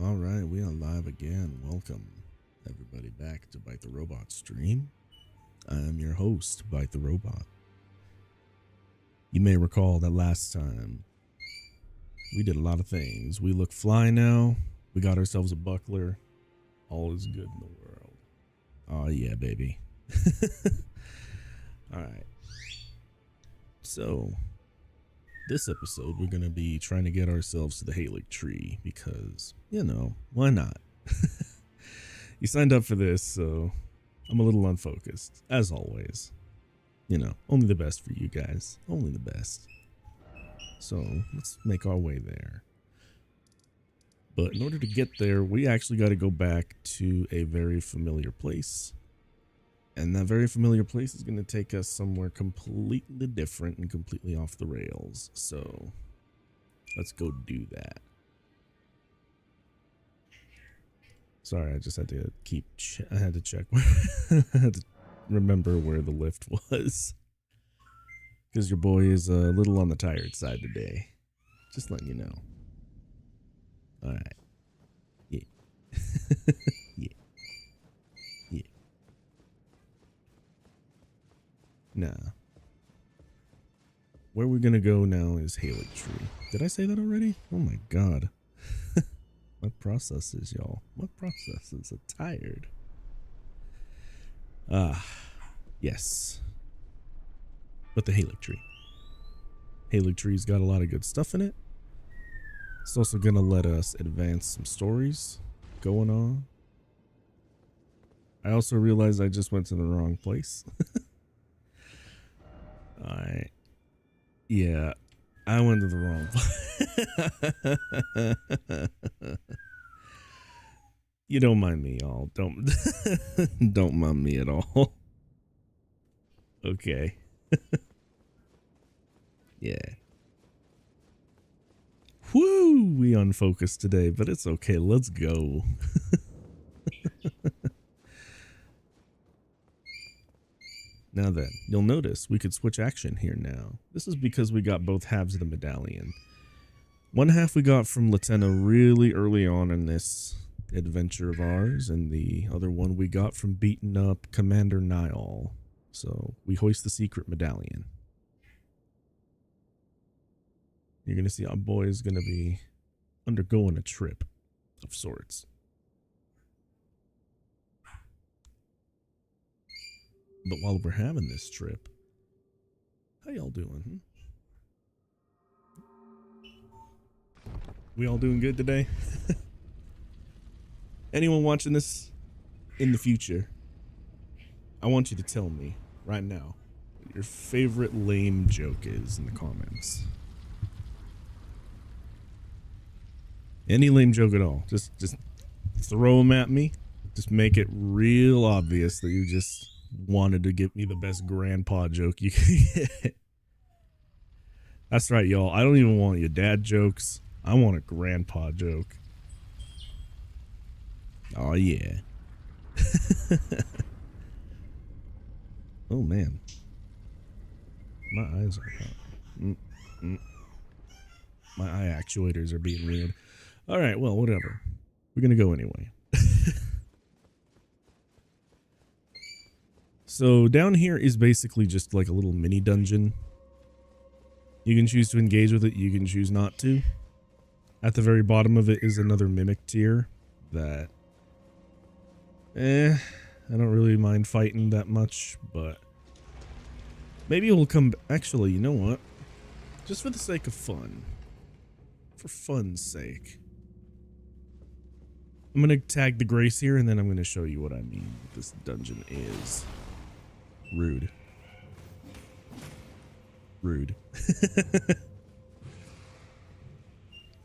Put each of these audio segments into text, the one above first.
All right, we are live again. Welcome, everybody, back to Byte the Robot stream. I am your host, Byte the Robot. You may recall that last time we did a lot of things. We look fly now. We got ourselves a buckler. All is good in the world. Oh yeah, baby. All right. So this episode, we're going to be trying to get ourselves to the Haligtree because, you know, why not? You signed up for this, so I'm a little unfocused, as always. You know, only the best for you guys. Only the best. So let's make our way there. But in order to get there, we actually got to go back to a very familiar place. And that very familiar place is going to take us somewhere completely different and completely off the rails. So let's go do that. Sorry, I just had to I had to check. I had to remember where the lift was. Because your boy is a little on the tired side today. Just letting you know. Alright. Yeah. Yeah. Yeah. Nah. Where we're gonna go now is Haligtree. Did I say that already? Oh my god. My processes, y'all. My processes are tired. Yes. But the Haligtree. Haligtree's got a lot of good stuff in it. It's also gonna let us advance some stories going on. I also realized I just went to the wrong place. Alright. Yeah, I went to the wrong place. You don't mind me, y'all. Don't don't mind me at all. Okay. Yeah. Woo! We unfocused today, but it's okay. Let's go. Now then, you'll notice we could switch action here now. This is because we got both halves of the medallion. One half we got from Latenna really early on in this adventure of ours, and the other one we got from beating up Commander Niall. So we hoist the secret medallion. You're going to see our boy is going to be undergoing a trip of sorts. But while we're having this trip, how y'all doing? We all doing good today? Anyone watching this in the future, I want you to tell me right now what your favorite lame joke is in the comments. Any lame joke at all. Just throw them at me. Just make it real obvious that you just wanted to give me the best grandpa joke you can get. That's right, y'all. I don't even want your dad jokes. I want a grandpa joke. Oh yeah. Oh man. My eyes are hot. My eye actuators are being weird. Alright, well, whatever. We're gonna go anyway. So down here is basically just like a little mini dungeon. You can choose to engage with it, you can choose not to. At the very bottom of it is another mimic tier that I don't really mind fighting that much, but maybe it will come. Actually, you know what? Just for the sake of fun. For fun's sake. I'm going to tag the grace here, and then I'm going to show you what I mean what this dungeon is. Rude. Rude.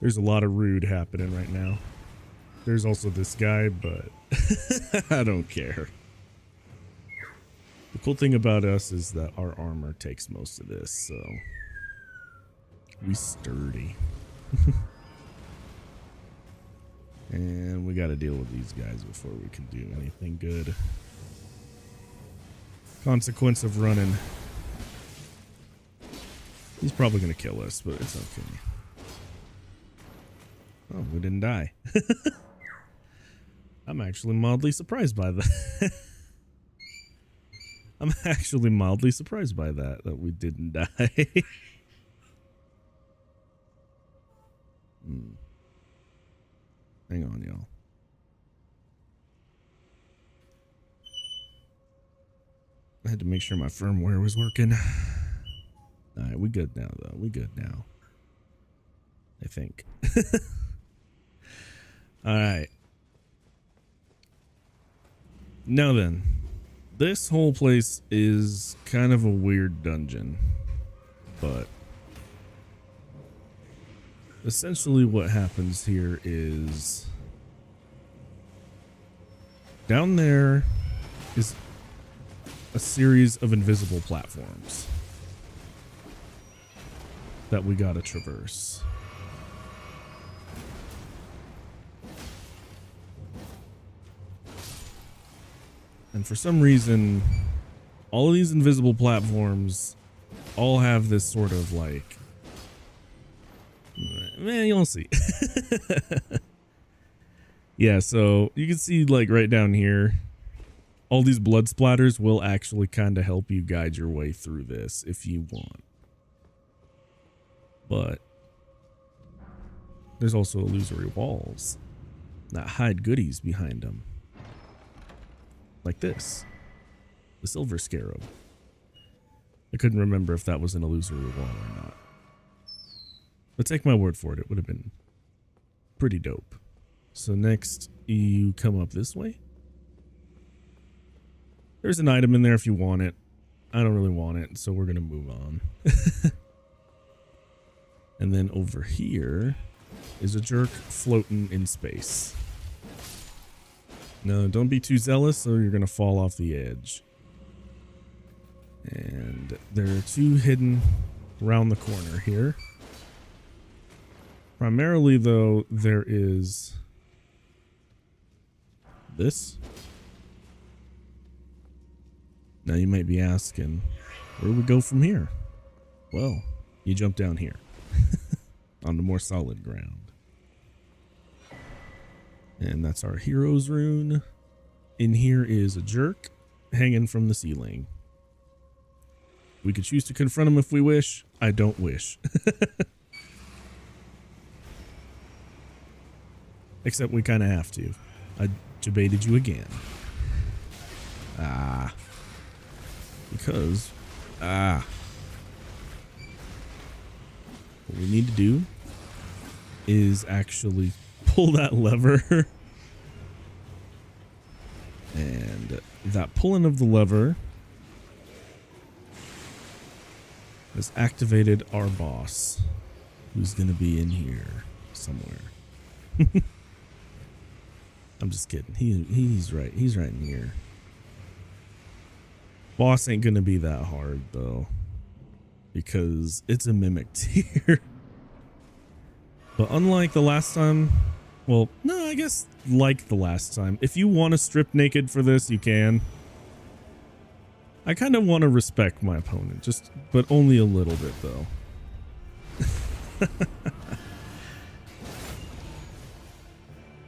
There's a lot of rude happening right now. There's also this guy, but I don't care. The cool thing about us is that our armor takes most of this, so we sturdy. And we got to deal with these guys before we can do anything good. Consequence of running. He's probably going to kill us, but it's okay. Oh, we didn't die. I'm actually mildly surprised by that. I'm actually mildly surprised by that we didn't die. Hang on, y'all. I had to make sure my firmware was working. Alright, we good now, though. We good now. I think. Alright. Now then, this whole place is kind of a weird dungeon, but essentially what happens here is down there is a series of invisible platforms that we gotta traverse. And for some reason, all of these invisible platforms all have this sort of like, man, you'll see. Yeah, so you can see like right down here, all these blood splatters will actually kind of help you guide your way through this if you want. But there's also illusory walls that hide goodies behind them. Like this, the silver scarab. I couldn't remember if that was an illusory wall or not. But take my word for it, it would have been pretty dope. So next, you come up this way. There's an item in there if you want it. I don't really want it, so we're going to move on. And then over here is a jerk floating in space. No, don't be too zealous or you're going to fall off the edge. And there are two hidden around the corner here. Primarily, though, there is this. Now you might be asking, where do we go from here? Well, you jump down here onto more solid ground. And that's our hero's rune. In here is a jerk hanging from the ceiling. We could choose to confront him if we wish. I don't wish. Except we kind of have to. I debated you again. Because, what we need to do is actually pull that lever. And that pulling of the lever has activated our boss, who's going to be in here somewhere. I'm just kidding. He's right. He's right in here. Boss ain't going to be that hard, though, because it's a mimic tier. But unlike the last time, well, no, I guess like the last time, if you want to strip naked for this, you can. I kind of want to respect my opponent, but only a little bit, though.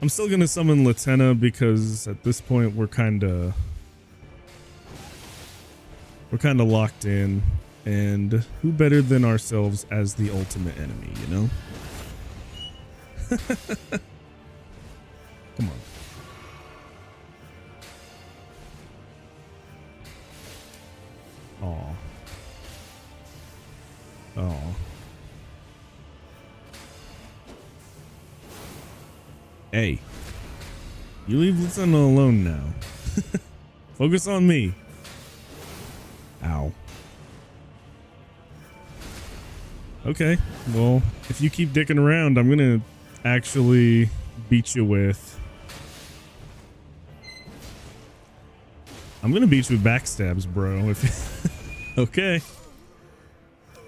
I'm still going to summon Latenna because at this point we're kind of locked in, and who better than ourselves as the ultimate enemy, you know? Come on. Aw. Aw. Hey. You leave Latenna alone now. Focus on me. Ow. Okay, well, if you keep dicking around, I'm gonna actually beat you with... I'm gonna beat you with backstabs, bro. If okay.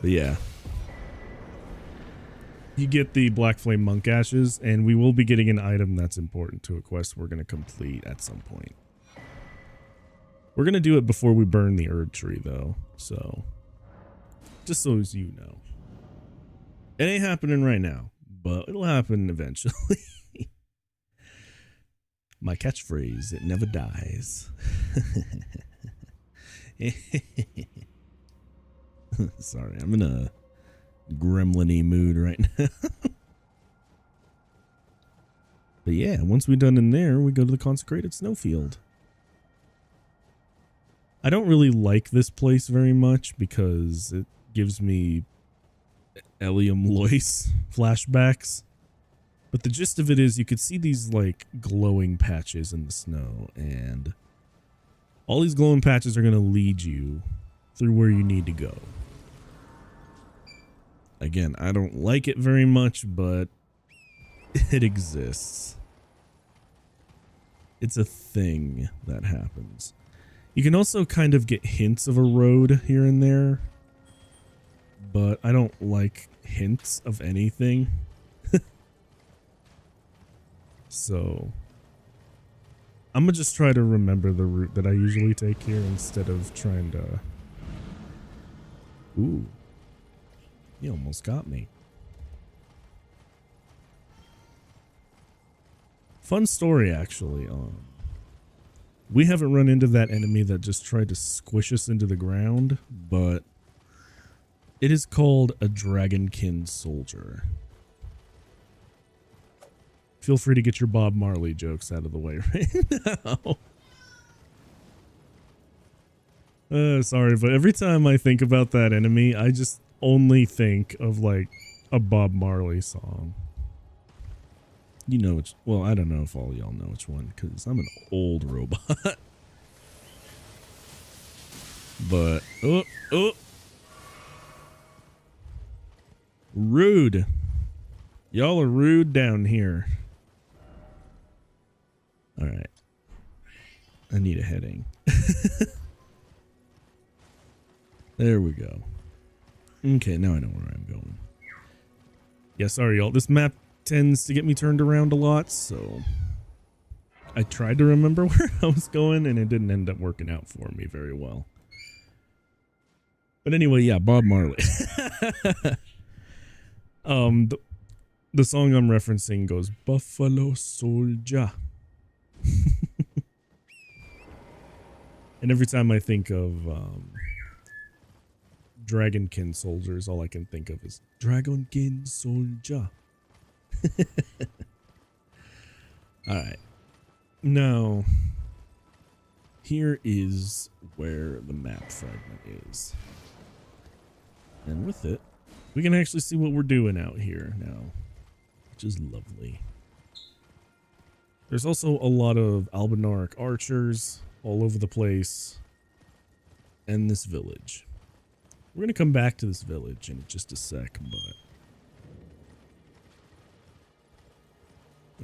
But yeah. You get the Black Flame Monk Ashes, and we will be getting an item that's important to a quest we're gonna complete at some point. We're gonna do it before we burn the Erd Tree, though, so just so as you know. It ain't happening right now, but it'll happen eventually. My catchphrase, it never dies. Sorry, I'm in a gremlin-y mood right now. But yeah, once we're done in there, we go to the consecrated snowfield. I don't really like this place very much because it gives me Elium Lois flashbacks. But the gist of it is you could see these like glowing patches in the snow, and all these glowing patches are going to lead you through where you need to go. Again, I don't like it very much, but it exists. It's a thing that happens. You can also kind of get hints of a road here and there, but I don't like hints of anything. So I'm gonna just try to remember the route that I usually take here instead of trying to... Ooh. You almost got me. Fun story, actually. We haven't run into that enemy that just tried to squish us into the ground, but it is called a Dragonkin soldier. Feel free to get your Bob Marley jokes out of the way right now. Sorry, but every time I think about that enemy, I just only think of like a Bob Marley song. You know which, well, I don't know if all y'all know which one, because I'm an old robot. But, oh. Rude. Y'all are rude down here. All right. I need a heading. There we go. Okay, now I know where I'm going. Yeah, sorry, y'all. This map tends to get me turned around a lot, so I tried to remember where I was going, and it didn't end up working out for me very well. But anyway, yeah, Bob Marley. The song I'm referencing goes, Buffalo Soldier. And every time I think of Dragonkin soldiers, all I can think of is Dragonkin soldier. Alright. Now, here is where the map fragment is. And with it, we can actually see what we're doing out here now, which is lovely. There's also a lot of Albinaric archers all over the place, and this village. We're going to come back to this village in just a sec, but...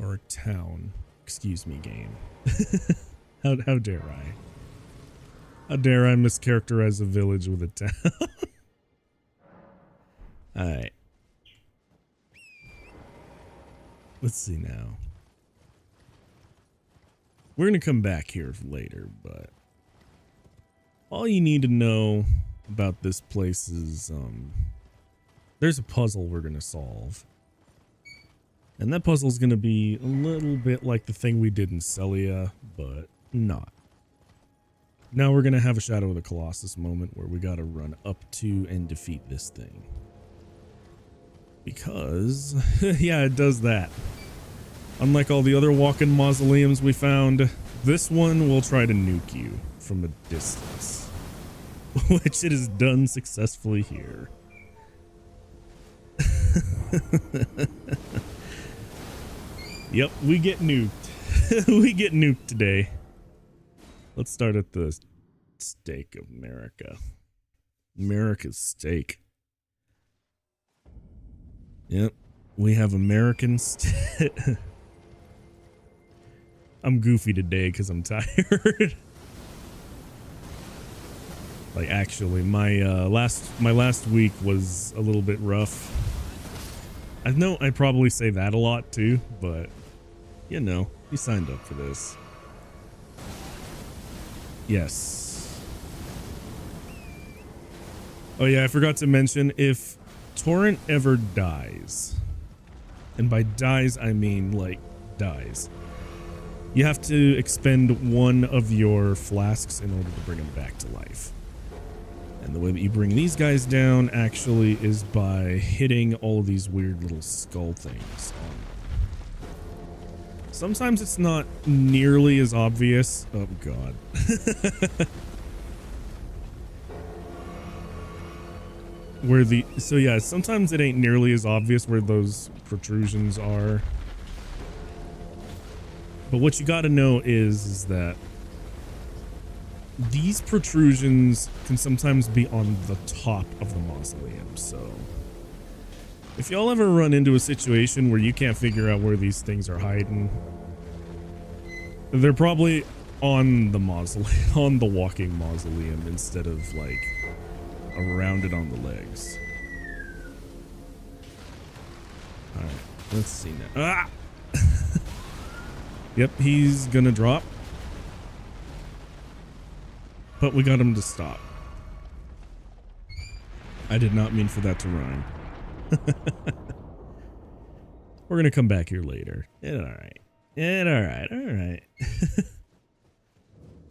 Or town. Excuse me, game. How dare I? How dare I mischaracterize a village with a town? Alright. Let's see now. We're going to come back here later, but all you need to know about this place is there's a puzzle we're going to solve. And that puzzle is going to be a little bit like the thing we did in Celia, but not. Now we're going to have a Shadow of the Colossus moment where we got to run up to and defeat this thing. Because, yeah, it does that. Unlike all the other walk-in mausoleums we found, this one will try to nuke you from a distance. Which it has done successfully here. Yep, we get nuked. We get nuked today. Let's start at the stake of America. America's stake. Yep, we have American I'm goofy today because I'm tired. Like, actually, my last week was a little bit rough. I know I probably say that a lot too, but you know, you signed up for this. Yes. Oh yeah, I forgot to mention, if Torrent ever dies, and by dies I mean like dies, You have to expend one of your flasks in order to bring them back to life. And the way that you bring these guys down actually is by hitting all of these weird little skull things on them. Sometimes it's not nearly as obvious. Oh, God. So yeah, sometimes it ain't nearly as obvious where those protrusions are. But what you got to know is that these protrusions can sometimes be on the top of the mausoleum. So if y'all ever run into a situation where you can't figure out where these things are hiding, they're probably on the mausoleum, on the walking mausoleum, instead of like around it on the legs. All right, let's see now. Ah! Yep, he's gonna drop. But we got him to stop. I did not mean for that to rhyme. We're gonna come back here later. All right.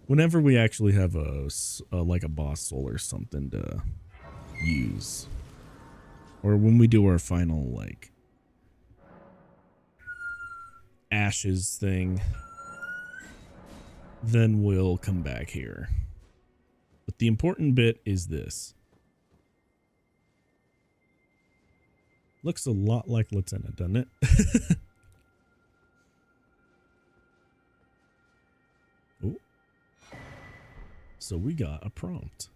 Whenever we actually have like a boss soul or something to use, or when we do our final like ashes thing, then we'll come back here. But the important bit is this. Looks a lot like Lieutenant, doesn't it? Ooh. So we got a prompt.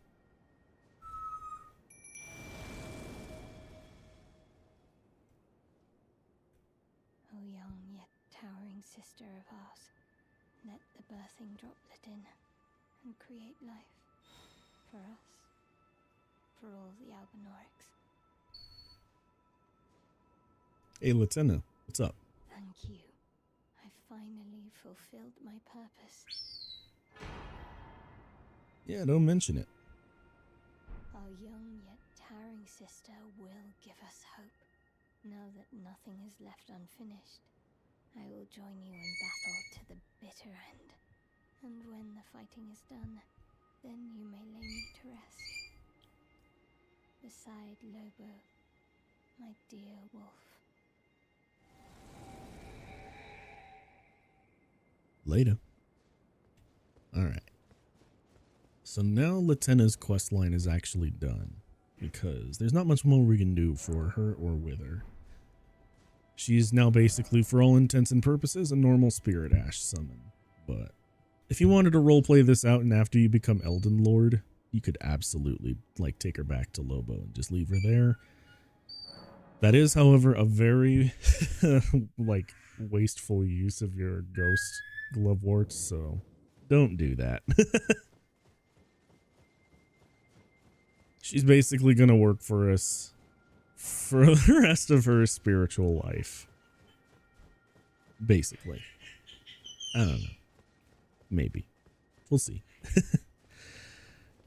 O young yet towering sister of ours, let the birthing droplet in and create life for us, for all the Albinorics. Hey, Lieutenant, what's up? Thank you. I finally fulfilled my purpose. Yeah, don't mention it. Our young yet towering sister will give us hope. Now that nothing is left unfinished, I will join you in battle to the bitter end. And when the fighting is done, then you may lay me to rest. Beside Lobo, my dear wolf. Later. Alright. So now Lieutenant's quest line is actually done, because there's not much more we can do for her or with her. She's now basically, for all intents and purposes, a normal Spirit Ash summon. But if you wanted to roleplay this out and after you become Elden Lord, you could absolutely like take her back to Lobo and just leave her there. That is, however, a very like wasteful use of your ghost gloveworts, so don't do that. She's basically gonna work for us for the rest of her spiritual life. Basically. I don't know. Maybe. We'll see.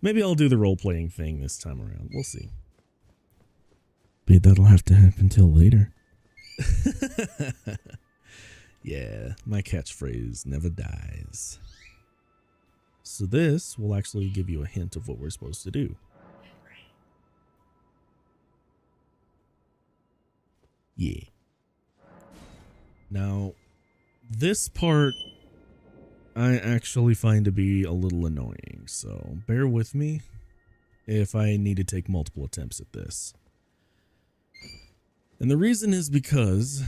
Maybe I'll do the role-playing thing this time around. We'll see. But that'll have to happen till later. Yeah, my catchphrase never dies. So this will actually give you a hint of what we're supposed to do. Yeah. Now, this part I actually find to be a little annoying, so bear with me if I need to take multiple attempts at this. And the reason is because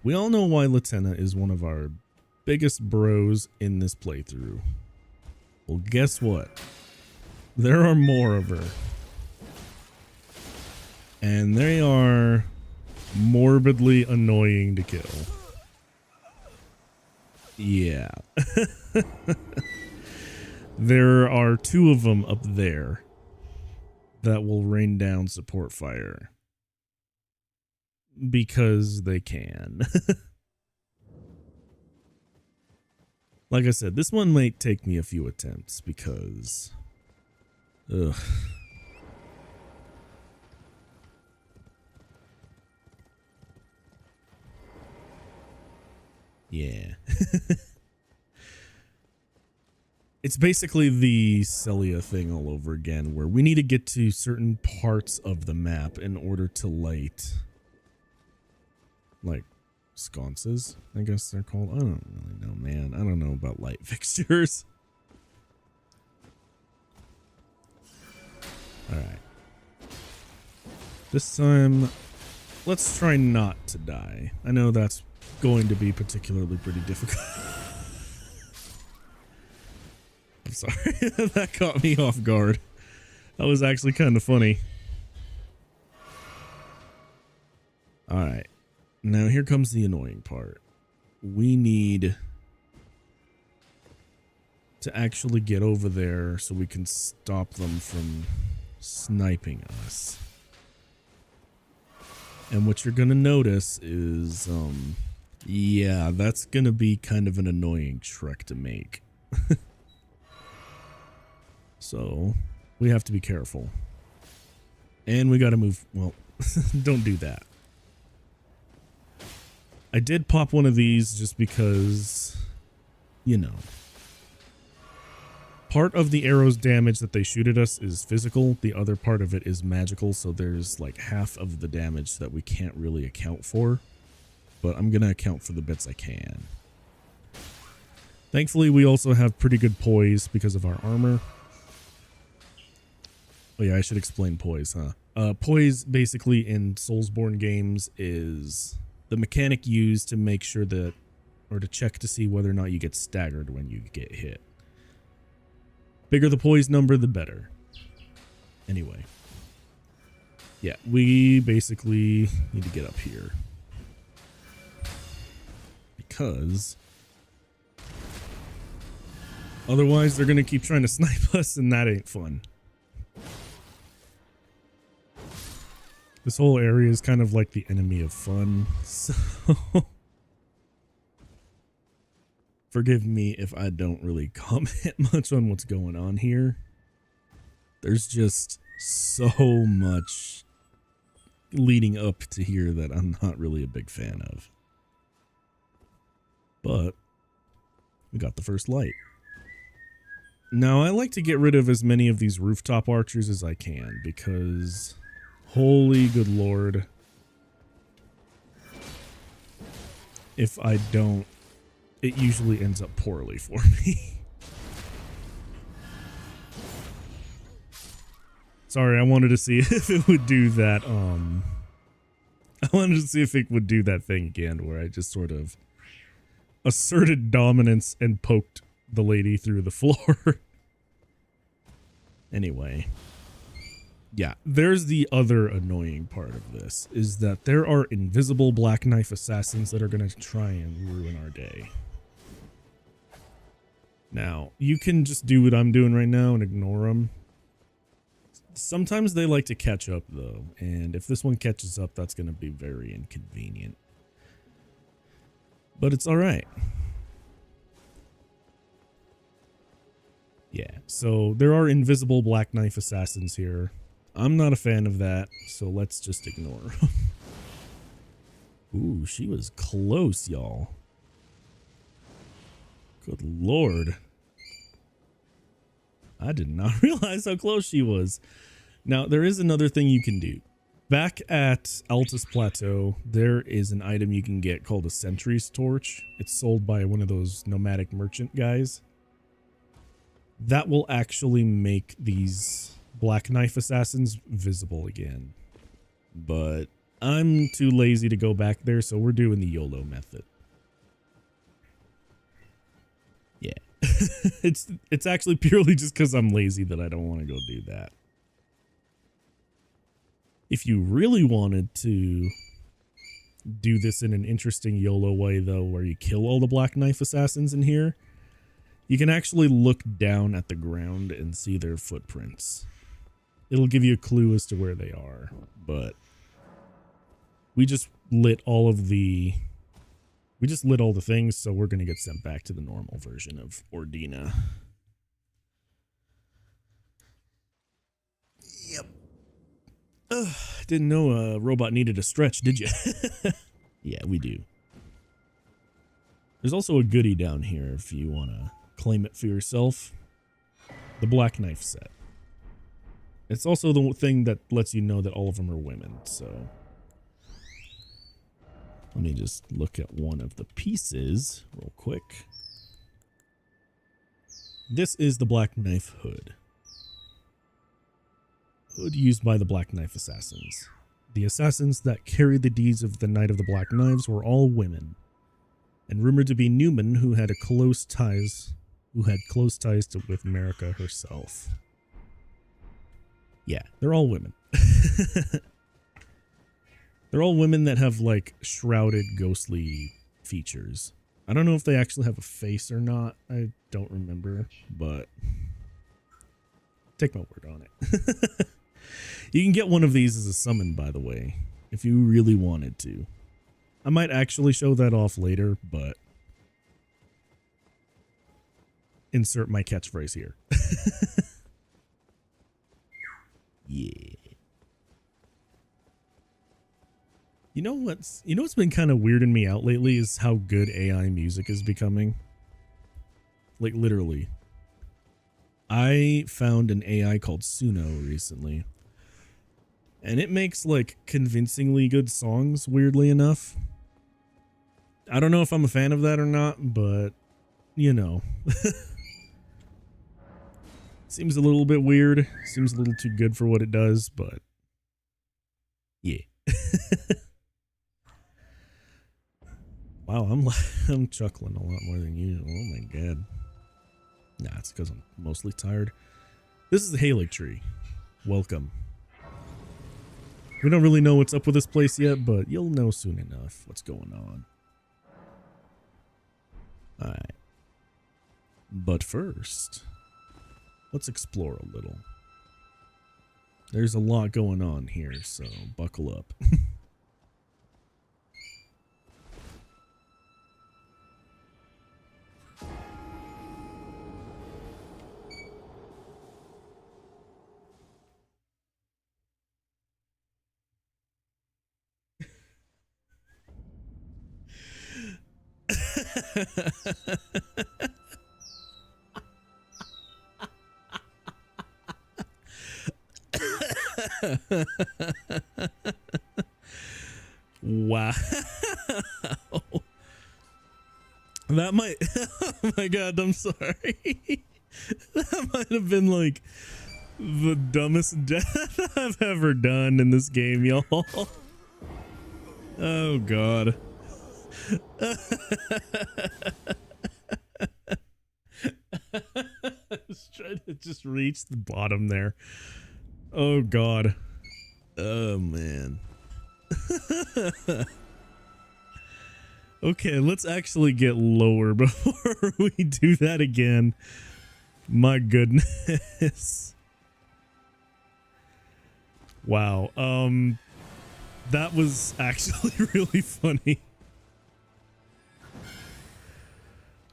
we all know why Lieutenant is one of our biggest bros in this playthrough. Well, guess what? There are more of her. And they are morbidly annoying to kill. Yeah. There are two of them up there that will rain down support fire. Because they can. Like I said, this one might take me a few attempts because... Ugh. Yeah. It's basically the Celia thing all over again, where we need to get to certain parts of the map in order to light, like, sconces, I guess they're called. I don't really know, man. I don't know about light fixtures. Alright. This time, let's try not to die. I know that's going to be particularly pretty difficult. I'm sorry, that caught me off guard. That was actually kind of funny. Alright, now here comes the annoying part. We need to actually get over there so we can stop them from sniping us. And what you're gonna notice is, yeah, that's gonna be kind of an annoying trek to make. So, we have to be careful. And we gotta move, well, don't do that. I did pop one of these just because, you know. Part of the arrow's damage that they shoot at us is physical. The other part of it is magical, so there's like half of the damage that we can't really account for. But I'm gonna account for the bits I can. Thankfully, we also have pretty good poise because of our armor. Oh yeah, I should explain poise, huh? Poise basically in Soulsborne games is the mechanic used to make sure that, or to check to see whether or not you get staggered when you get hit. Bigger the poise number, the better. Anyway. Yeah, we basically need to get up here. Because otherwise they're going to keep trying to snipe us and that ain't fun. This whole area is kind of like the enemy of fun, so forgive me if I don't really comment much on what's going on here. There's just so much leading up to here that I'm not really a big fan of. But we got the first light. Now, I like to get rid of as many of these rooftop archers as I can because holy good lord, if I don't, it usually ends up poorly for me. Sorry, I wanted to see if it would do that, I wanted to see if it would do that thing again where I just sort of asserted dominance and poked the lady through the floor. Anyway. Yeah, there's the other annoying part of this, is that there are invisible black knife assassins that are going to try and ruin our day. Now, you can just do what I'm doing right now and ignore them. Sometimes they like to catch up, though, and if this one catches up, that's going to be very inconvenient. But it's alright. Yeah, so there are invisible black knife assassins here. I'm not a fan of that, so let's just ignore her. Ooh, she was close, y'all. Good lord. I did not realize how close she was. Now, there is another thing you can do. Back at Altus Plateau, there is an item you can get called a Sentry's Torch. It's sold by one of those nomadic merchant guys. That will actually make these black knife assassins visible again. But I'm too lazy to go back there, so we're doing the YOLO method. Yeah. It's actually purely just because I'm lazy that I don't want to go do that. If you really wanted to do this in an interesting YOLO way, though, where you kill all the black knife assassins in here, you can actually look down at the ground and see their footprints. It'll give you a clue as to where they are, but we just lit all the things, so we're going to get sent back to the normal version of Ordina. Yep. Didn't know a robot needed a stretch, did you? Yeah, we do. There's also a goodie down here if you want to claim it for yourself. the Black Knife set. It's also the thing that lets you know that all of them are women, so let me just look at one of the pieces real quick. This is the Black Knife hood. Hood used by the Black Knife assassins. The assassins that carried the deeds of the Knight of the Black Knives were all women, and rumored to be Newman, who had close ties with America herself. Yeah, they're all women. They're all women that have like shrouded, ghostly features. I don't know if they actually have a face or not. I don't remember, but take my word on it. You can get one of these as a summon, by the way, if you really wanted to. I might actually show that off later, but insert my catchphrase here. Yeah. You know what's been kind of weirding me out lately is how good AI music is becoming. Like literally. I found an AI called Suno recently. And it makes like convincingly good songs, weirdly enough. I don't know if I'm a fan of that or not, but you know. Seems a little bit weird. Seems a little too good for what it does, but yeah. Wow, I'm chuckling a lot more than usual. Oh my god. Nah, it's because I'm mostly tired. This is the Haligtree. Welcome. We don't really know what's up with this place yet, but you'll know soon enough what's going on. Alright. But first, let's explore a little. There's a lot going on here, so buckle up. Wow. That might, oh my god, I'm sorry. That might have been like the dumbest death I've ever done in this game, y'all. Oh god. I was trying to just reach the bottom there. Oh god. Oh man. Okay, let's actually get lower before we do that again. My goodness. Wow. That was actually really funny.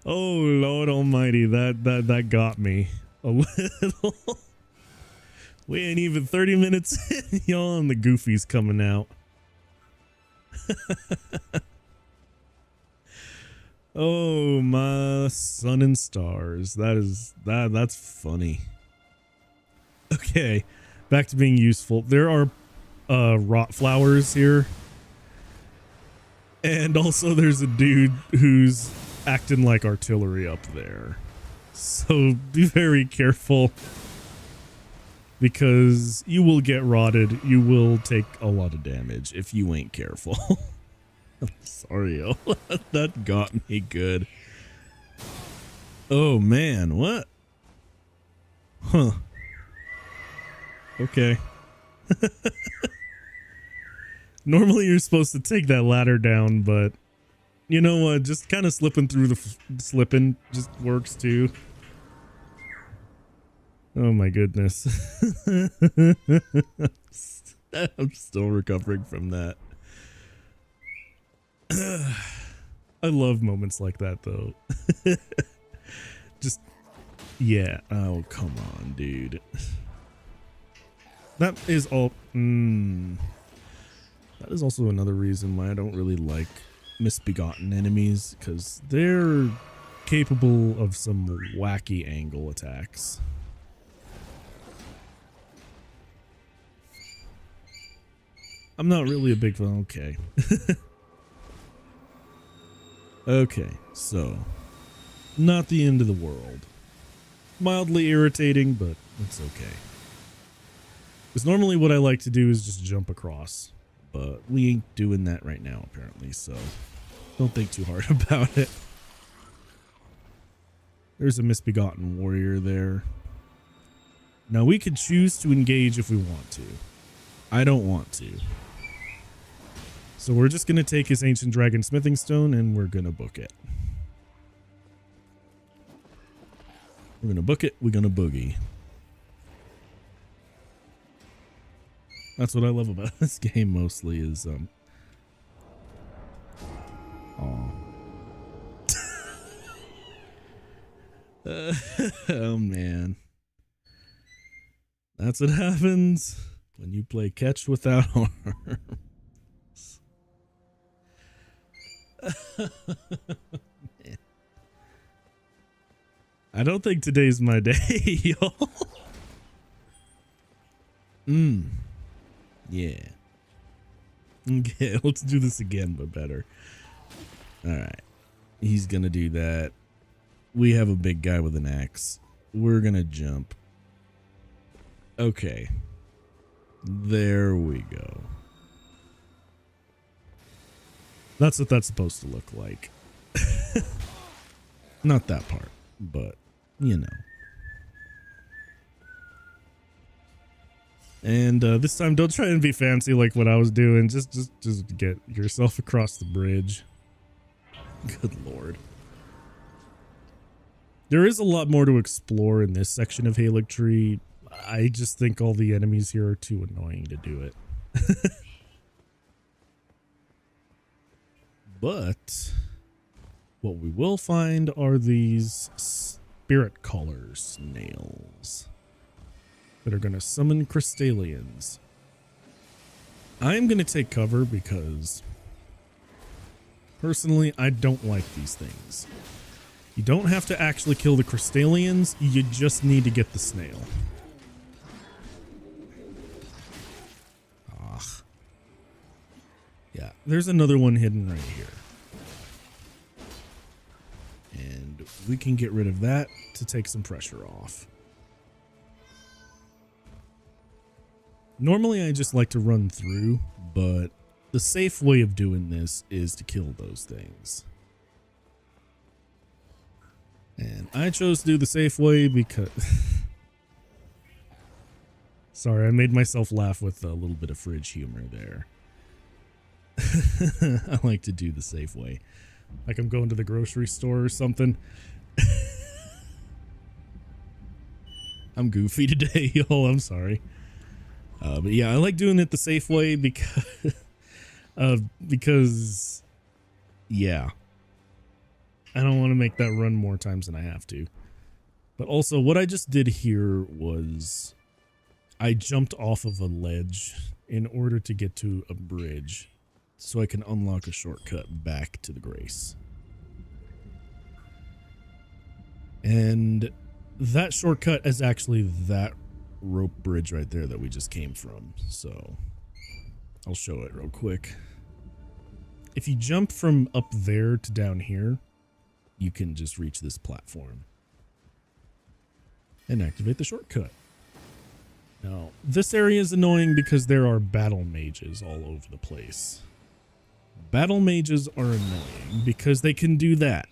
Oh Lord Almighty, that got me a little. We ain't even 30 minutes in, y'all, and the Goofy's coming out. Oh my sun and stars. That's funny. Okay, back to being useful. There are rot flowers here. And also there's a dude who's acting like artillery up there. So be very careful, because you will get rotted. You will take a lot of damage if you ain't careful. I'm sorry, yo. That got me good. Oh man, what? Huh. Okay. Normally you're supposed to take that ladder down, but you know what? Just kind of slipping through the slipping just works too. Oh my goodness. I'm still recovering from that. I love moments like that though. Just, yeah. Oh, come on, dude. That is all. That is also another reason why I don't really like misbegotten enemies, because they're capable of some wacky angle attacks. I'm not really a big fan. Okay. Okay, so not the end of the world. Mildly irritating, but it's okay. Because normally what I like to do is just jump across, but we ain't doing that right now apparently, so don't think too hard about it. There's a misbegotten warrior there. Now we could choose to engage if we want to. I don't want to. So we're just going to take his ancient dragon smithing stone and we're going to book it. We're going to book it. We're going to boogie. That's what I love about this game mostly is, oh man. That's what happens when you play catch without arms. Man. I don't think today's my day, y'all. Yeah. Okay, let's do this again, but better. Alright. He's gonna do that. We have a big guy with an axe. We're gonna jump. Okay. There we go. That's what that's supposed to look like. Not that part, but you know. And this time, don't try and be fancy like what I was doing. Just get yourself across the bridge. Good lord. There is a lot more to explore in this section of Haligtree. I just think all the enemies here are too annoying to do it. But what we will find are these spirit collar snails that are going to summon crystallians. I'm going to take cover because personally, I don't like these things. You don't have to actually kill the crystallians, you just need to get the snail. Yeah, there's another one hidden right here. And we can get rid of that to take some pressure off. Normally I just like to run through, but the safe way of doing this is to kill those things. And I chose to do the safe way because... Sorry, I made myself laugh with a little bit of fridge humor there. I like to do the safe way. Like I'm going to the grocery store or something. I'm goofy today, y'all. I'm sorry. But yeah, I like doing it the safe way because yeah, I don't want to make that run more times than I have to. But also what I just did here was I jumped off of a ledge in order to get to a bridge so I can unlock a shortcut back to the Grace. And that shortcut is actually that rope bridge right there that we just came from. So I'll show it real quick. If you jump from up there to down here, you can just reach this platform and activate the shortcut. Now, this area is annoying because there are battle mages all over the place. Battle mages are annoying because they can do that.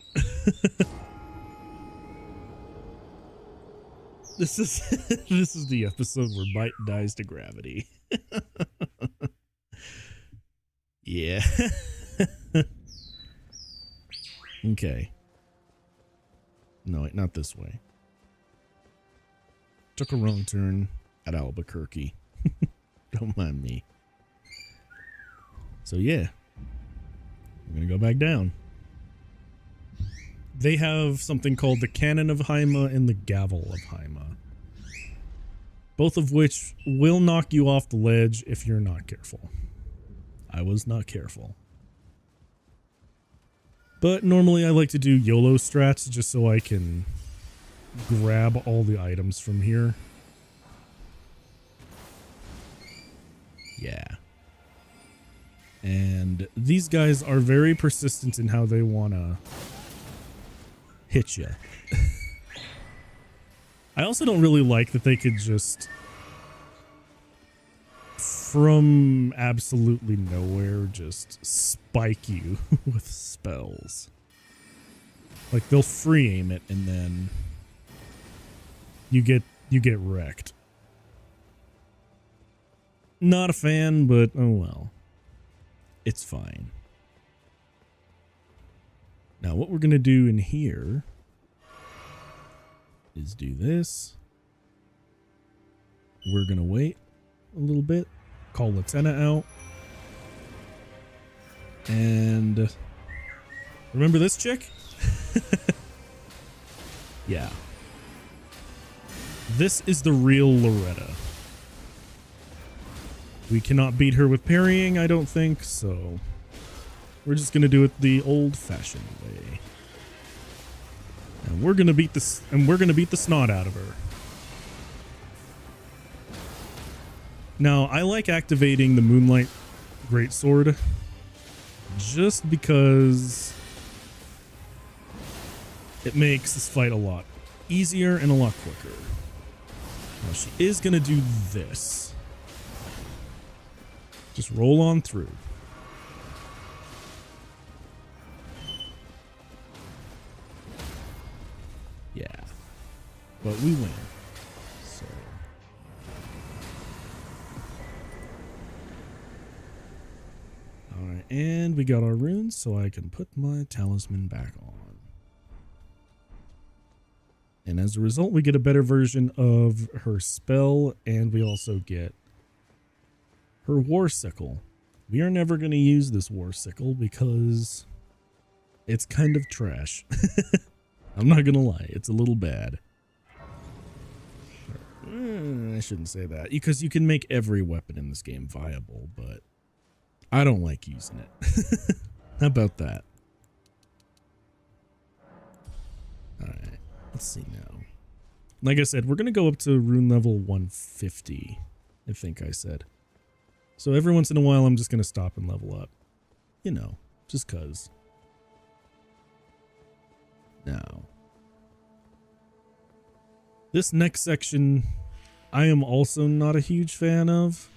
This is the episode where Byte dies to gravity. Yeah. Okay. No, wait, not this way. Took a wrong turn at Albuquerque. Don't mind me. So yeah, I'm gonna go back down. They have something called the Cannon of Haima and the Gavel of Haima, both of which will knock you off the ledge if you're not careful. I was not careful. But normally I like to do YOLO strats just so I can grab all the items from here. Yeah. And these guys are very persistent in how they want to hit you. I also don't really like that they could just, from absolutely nowhere, just spike you with spells. Like they'll free aim it and then you get wrecked. Not a fan, but oh well. It's fine. Now what we're going to do in here is do this. We're going to wait a little bit. Call Lieutenant out. And remember this chick? Yeah. This is the real Loretta. We cannot beat her with parrying, I don't think, so we're just gonna do it the old-fashioned way. And we're gonna beat this, and we're gonna beat the snot out of her. Now, I like activating the Moonlight Greatsword just because it makes this fight a lot easier and a lot quicker. Now, she is gonna do this. Just roll on through. Yeah. But we win. So. Alright, and we got our runes, so I can put my talisman back on. And as a result, we get a better version of her spell, and we also get her war sickle. We are never going to use this war sickle because it's kind of trash. I'm not going to lie. It's a little bad. I shouldn't say that because you can make every weapon in this game viable, but I don't like using it. How about that? All right. Let's see now. Like I said, we're going to go up to rune level 150. I think I said. So every once in a while, I'm just going to stop and level up. You know, just cuz. Now, this next section, I am also not a huge fan of.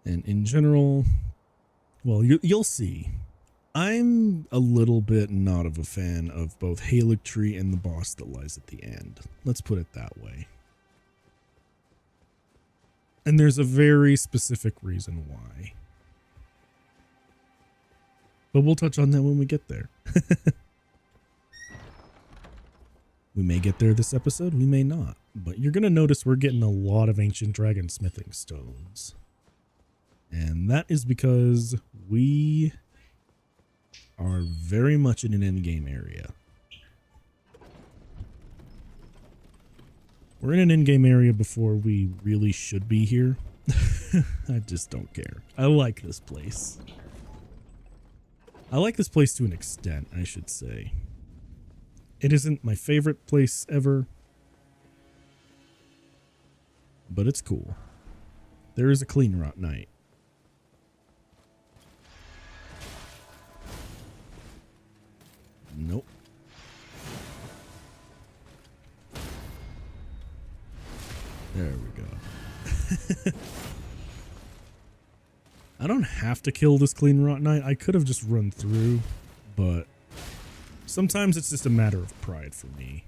And in general, well, you'll see. I'm a little bit not of a fan of both Haligtree and the boss that lies at the end. Let's put it that way. And there's a very specific reason why. But we'll touch on that when we get there. We may get there this episode, we may not. But you're going to notice we're getting a lot of ancient dragon smithing stones. And that is because we are very much in an endgame area. We're in an in-game area before we really should be here. I just don't care. I like this place. I like this place to an extent, I should say. It isn't my favorite place ever, but it's cool. There is a clean rot night. Nope. There we go. I don't have to kill this clean rot knight. I could have just run through, but sometimes it's just a matter of pride for me.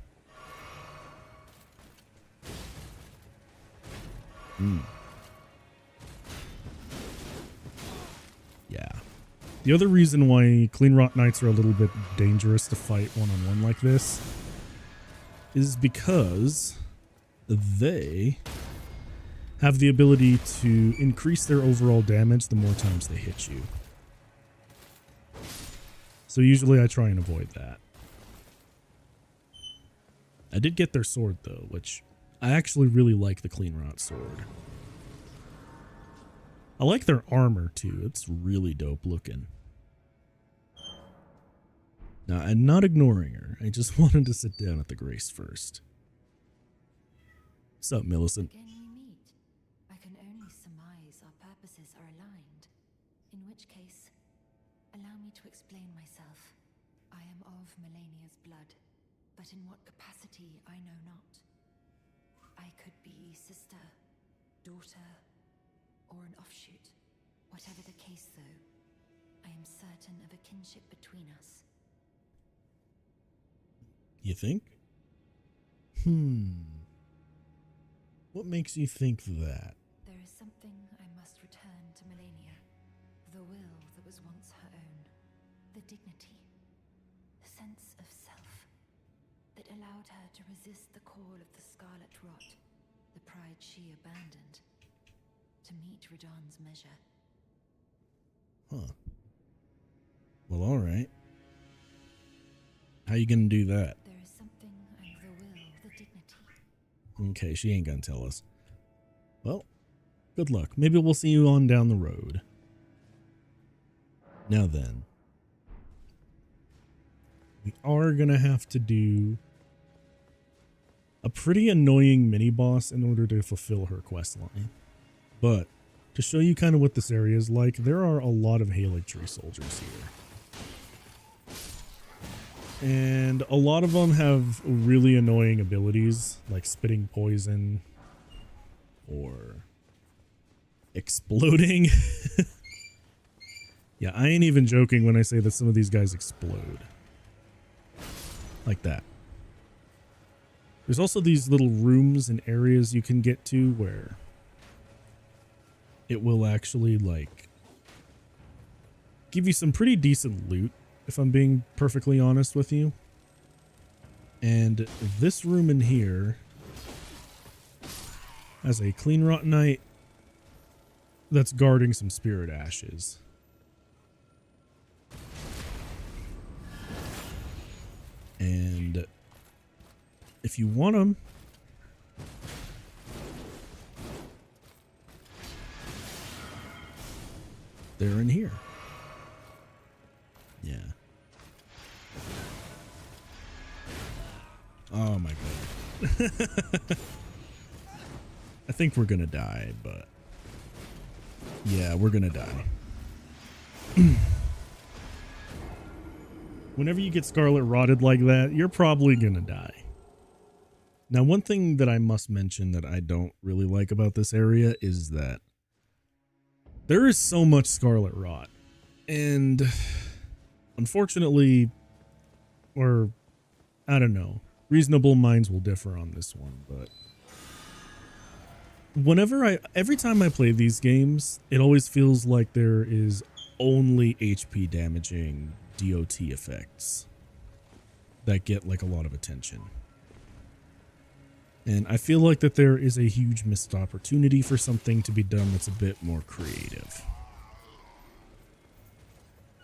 Yeah. The other reason why clean rot knights are a little bit dangerous to fight one-on-one like this is because they have the ability to increase their overall damage the more times they hit you. So usually I try and avoid that. I did get their sword though, which I actually really like the clean rot sword. I like their armor too. It's really dope looking. Now, I'm not ignoring her. I just wanted to sit down at the Grace first. What's up, Millicent? Again we meet. I can only surmise our paths are aligned. In which case, allow me to explain myself. I am of Malenia's blood, but in what capacity I know not. I could be sister, daughter, or an offshoot. Whatever the case, though, I am certain of a kinship between us. You think? What makes you think that? There is something I must return to Malenia. The will that was once her own. The dignity. The sense of self. That allowed her to resist the call of the Scarlet Rot. The pride she abandoned. To meet Radahn's measure. Huh. Well, alright. How you gonna do that? There is something and the will, the dignity. Okay, she ain't gonna tell us. Well, good luck. Maybe we'll see you on down the road. Now then. We are gonna have to do a pretty annoying mini-boss in order to fulfill her quest line. But, to show you kind of what this area is like, there are a lot of Haligtree soldiers here. And a lot of them have really annoying abilities, like spitting poison or exploding. Yeah, I ain't even joking when I say that some of these guys explode. Like that. There's also these little rooms and areas you can get to where it will actually, like, give you some pretty decent loot, if I'm being perfectly honest with you. And this room in here has a clean rot knight that's guarding some spirit ashes. And if you want them, they're in here. Yeah. Oh my god. I think we're gonna die, but yeah, we're gonna die. Whenever you get Scarlet Rotted like that, you're probably gonna die. Now, one thing that I must mention that I don't really like about this area is that there is so much Scarlet Rot. And unfortunately, or I don't know, reasonable minds will differ on this one, but every time I play these games, it always feels like there is only HP damaging DOT effects that get like a lot of attention. And I feel like that there is a huge missed opportunity for something to be done that's a bit more creative.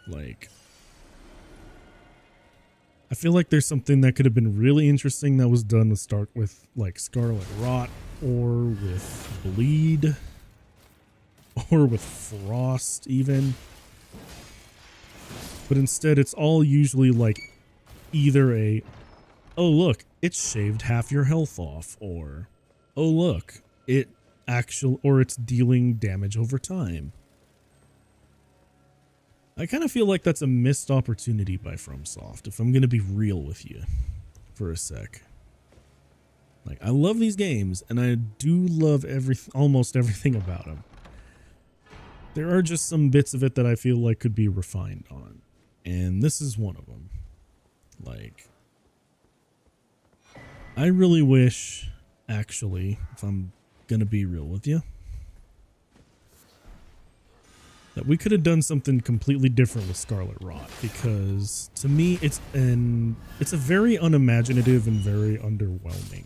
Like, I feel like there's something that could have been really interesting that was done with like Scarlet Rot or with Bleed or with Frost even. But instead it's all usually like either a, oh look, it shaved half your health off, or oh look, it's dealing damage over time. I kind of feel like that's a missed opportunity by FromSoft, if I'm going to be real with you for a sec. Like, I love these games, and I do love almost everything about them. There are just some bits of it that I feel like could be refined on, and this is one of them. Like, I really wish, actually, if I'm going to be real with you, that we could have done something completely different with Scarlet Rot, because to me it's a very unimaginative and very underwhelming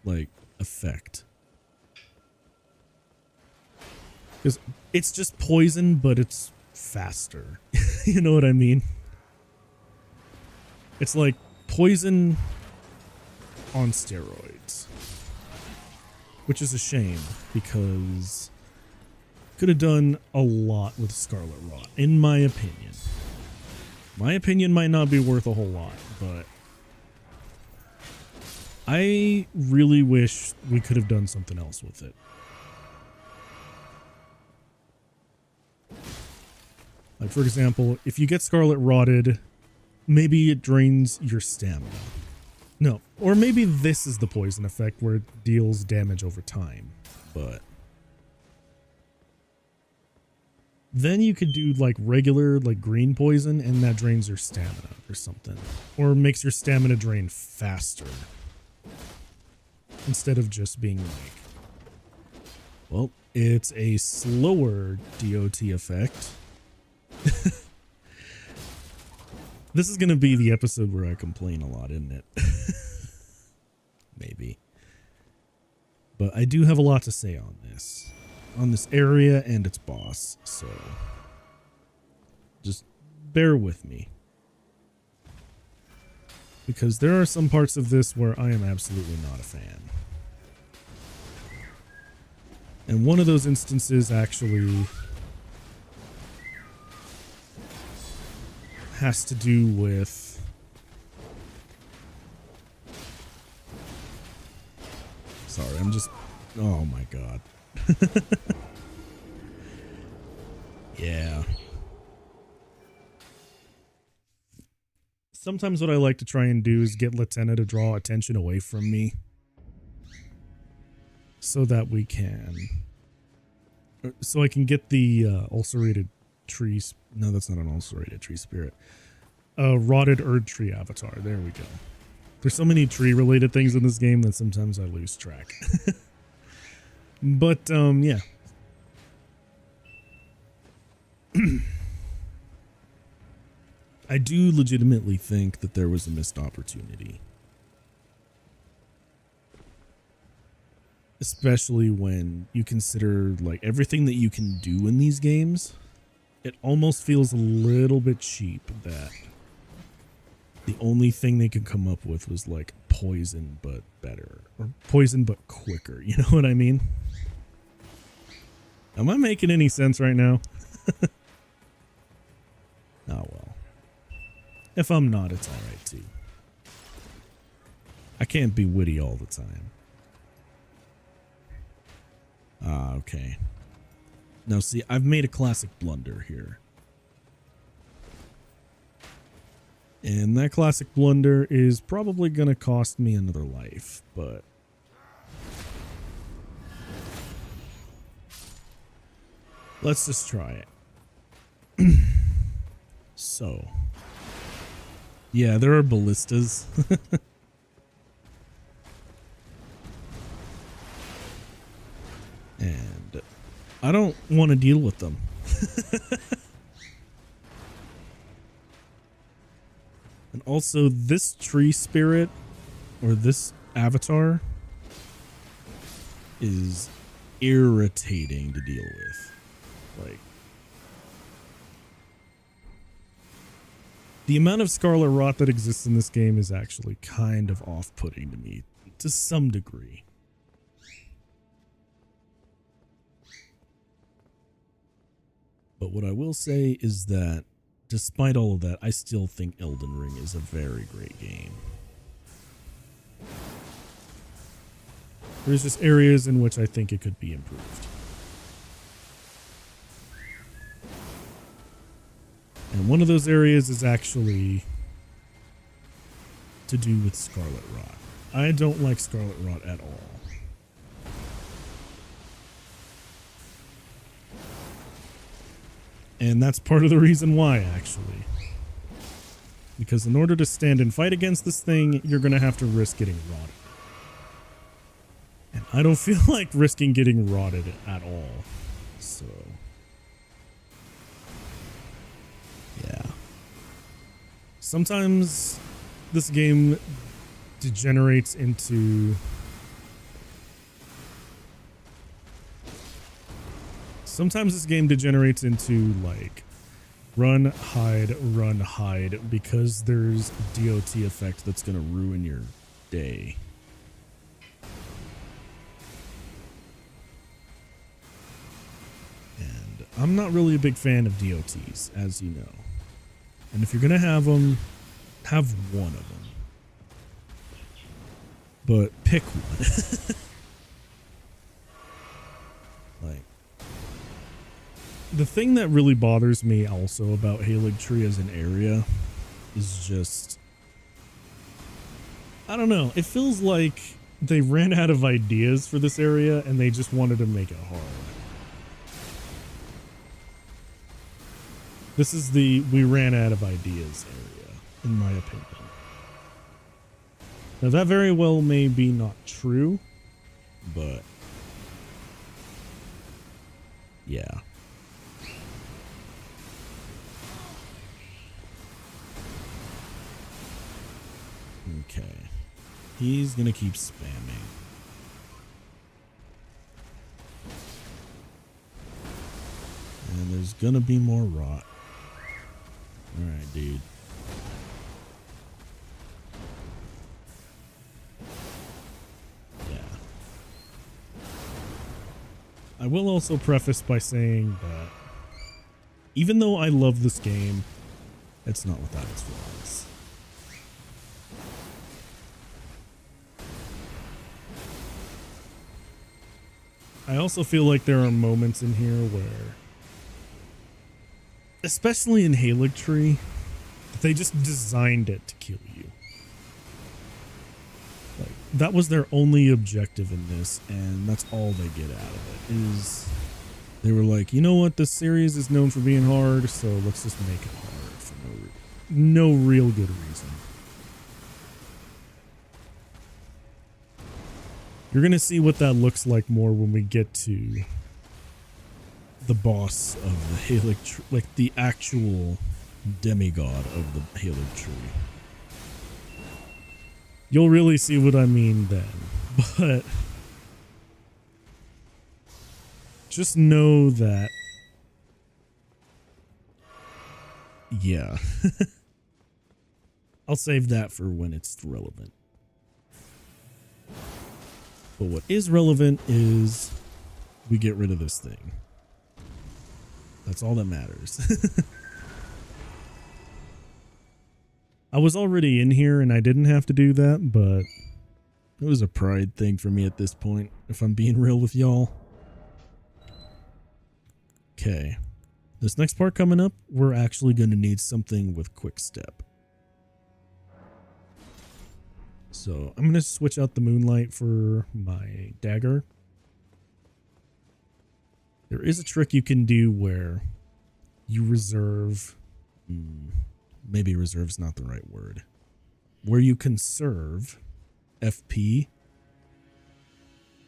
like effect. Because it's just poison, but it's faster. You know what I mean? It's like poison on steroids, which is a shame because could have done a lot with Scarlet Rot, in my opinion. My opinion might not be worth a whole lot, but I really wish we could have done something else with it. Like, for example, if you get Scarlet Rotted, maybe it drains your stamina. No, or maybe this is the poison effect where it deals damage over time, but then you could do like regular, like green poison, and that drains your stamina or something, or makes your stamina drain faster instead of just being like, well, it's a slower DOT effect. This is going to be the episode where I complain a lot, isn't it? Maybe. But I do have a lot to say on this area and its boss, so just bear with me. Because there are some parts of this where I am absolutely not a fan. And one of those instances actually has to do with sorry, I'm just oh my god. Yeah. Sometimes what I like to try and do is get Latenna to draw attention away from me so that we can so I can get the ulcerated trees. No, that's not an ulcerated tree spirit. Rotted Erd tree avatar. There we go. There's so many tree related things in this game that sometimes I lose track. But yeah. I do legitimately think that there was a missed opportunity. Especially when you consider like everything that you can do in these games. It almost feels a little bit cheap that the only thing they could come up with was like poison but better, or poison but quicker. You know what I mean? Am I making any sense right now? Oh well. If I'm not, it's alright too. I can't be witty all the time. Ah, okay. Now see, I've made a classic blunder here. And that classic blunder is probably going to cost me another life, but let's just try it. So, yeah, there are ballistas. And I don't want to deal with them. And also, this tree spirit, or this avatar, is irritating to deal with. Like, the amount of Scarlet Rot that exists in this game is actually kind of off-putting to me, to some degree. But what I will say is that, despite all of that, I still think Elden Ring is a very great game. There's just areas in which I think it could be improved. And one of those areas is actually to do with Scarlet Rot. I don't like Scarlet Rot at all. And that's part of the reason why, actually. Because in order to stand and fight against this thing, you're going to have to risk getting rotted. And I don't feel like risking getting rotted at all. So, yeah. Sometimes this game degenerates into... Sometimes this game degenerates into, like, run, hide, because there's a DOT effect that's going to ruin your day. And I'm not really a big fan of DOTs, as you know. And if you're going to have them, have one of them. But pick one. Like, The thing that really bothers me also about Haligtree as an area is just, I don't know, it feels like they ran out of ideas for this area and they just wanted to make it hard. This is the we ran out of ideas area, in my opinion. Now that very well may be not true, but yeah. Okay. He's gonna keep spamming. And there's gonna be more rot. Alright, dude. Yeah. I will also preface by saying that even though I love this game, it's not without its flaws. I also feel like there are moments in here where, especially in Haligtree, they just designed it to kill you. Like, that was their only objective in this, and that's all they get out of it. Is they were like, you know what, this series is known for being hard, so let's just make it hard for no real good reason. You're gonna see what that looks like more when we get to the boss of the Haligtree, like the actual demigod of the Haligtree. You'll really see what I mean then, but just know that, yeah, I'll save that for when it's relevant. But what is relevant is we get rid of this thing. That's all that matters. I was already in here and I didn't have to do that, but it was a pride thing for me at this point, if I'm being real with y'all. Okay. This next part coming up, we're actually going to need something with quick step. So I'm going to switch out the moonlight for my dagger. There is a trick you can do where you reserve, maybe reserve's not the right word, where you conserve FP.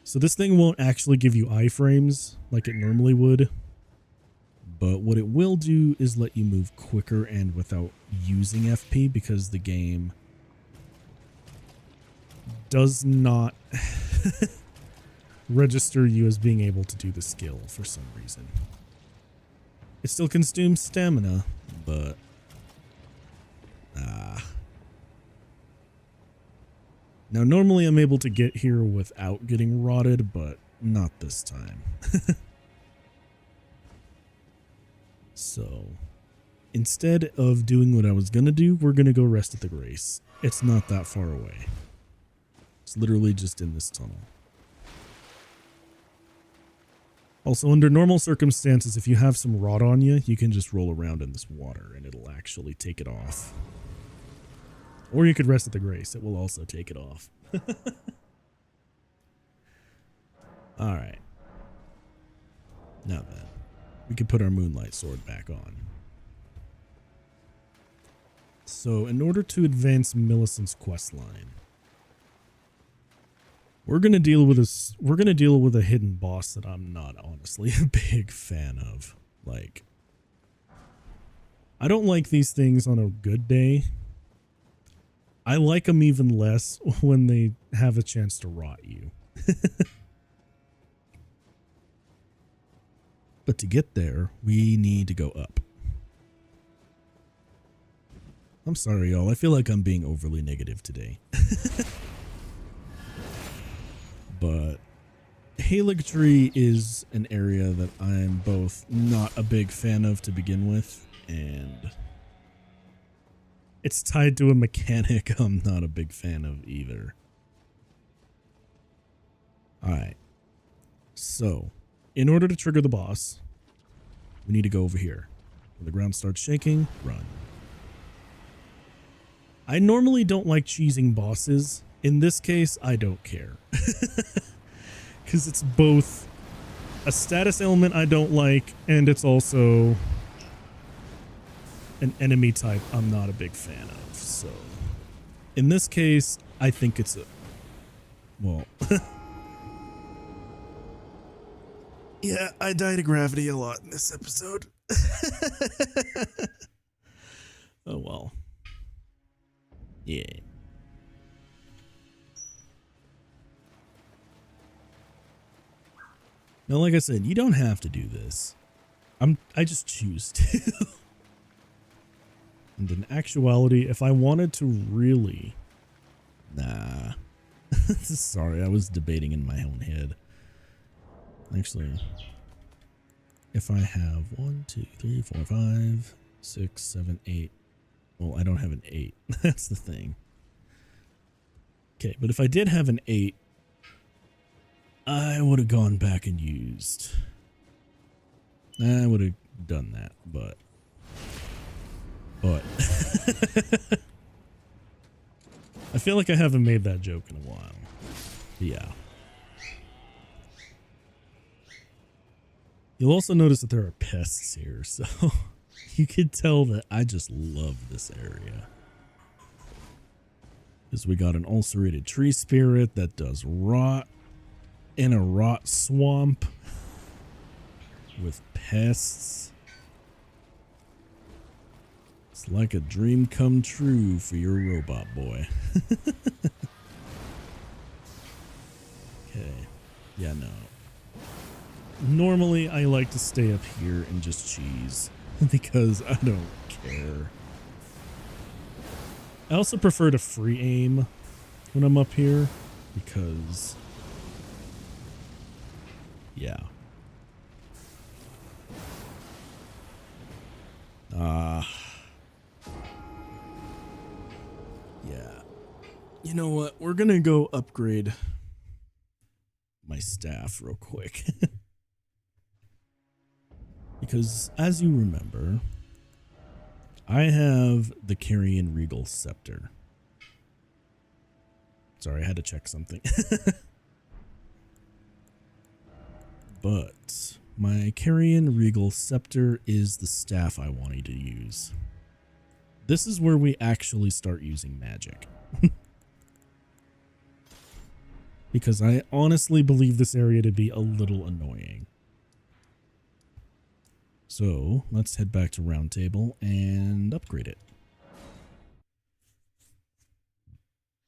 So this thing won't actually give you iframes like it normally would, but what it will do is let you move quicker and without using FP, because the game does not register you as being able to do the skill for some reason. It still consumes stamina, but now normally I'm able to get here without getting rotted, but not this time. So instead of doing what I was gonna do, we're gonna go rest at the Grace. It's not that far away. It's literally just in this tunnel. Also, under normal circumstances, if you have some rot on you, you can just roll around in this water and it'll actually take it off. Or you could rest at the Grace. It will also take it off. Alright. Now then, we can put our Moonlight Sword back on. So, in order to advance Millicent's questline, we're gonna deal with a hidden boss that I'm not honestly a big fan of. Like, I don't like these things on a good day. I like them even less when they have a chance to rot you. But to get there, we need to go up. I'm sorry, y'all. I feel like I'm being overly negative today. But Haligtree is an area that I'm both not a big fan of to begin with, and it's tied to a mechanic I'm not a big fan of either. Alright. So, in order to trigger the boss, We need to go over here. When the ground starts shaking, run. I normally don't like cheesing bosses. In this case, I don't care. Because it's both a status element I don't like, and it's also an enemy type I'm not a big fan of. So, in this case, I think it's a... Well... Yeah, I die to gravity a lot in this episode. Oh, well. Yeah. Now, like I said, you don't have to do this. I just choose to. And in actuality, if I wanted to really... Nah. Sorry, I was debating in my own head. Actually, if I have 1, 2, 3, 4, 5, 6, 7, 8. Well, I don't have an 8. That's the thing. Okay, but if I did have an 8, I would have gone back and used... I would have done that, but... I feel like I haven't made that joke in a while. Yeah. You'll also notice that there are pests here, so you can tell that I just love this area. Because we got an ulcerated tree spirit that does rot in a rot swamp with pests. It's like a dream come true for your robot boy. Okay. Yeah, no. Normally, I like to stay up here and just cheese because I don't care. I also prefer to free aim when I'm up here because, yeah. Yeah. You know what? We're gonna go upgrade my staff real quick. Because, as you remember, I have the Carrion Regal Scepter. Sorry, I had to check something. But my Carrion Regal Scepter is the staff I wanted to use. This is where we actually start using magic. Because I honestly believe this area to be a little annoying. So let's head back to Round Table and upgrade it.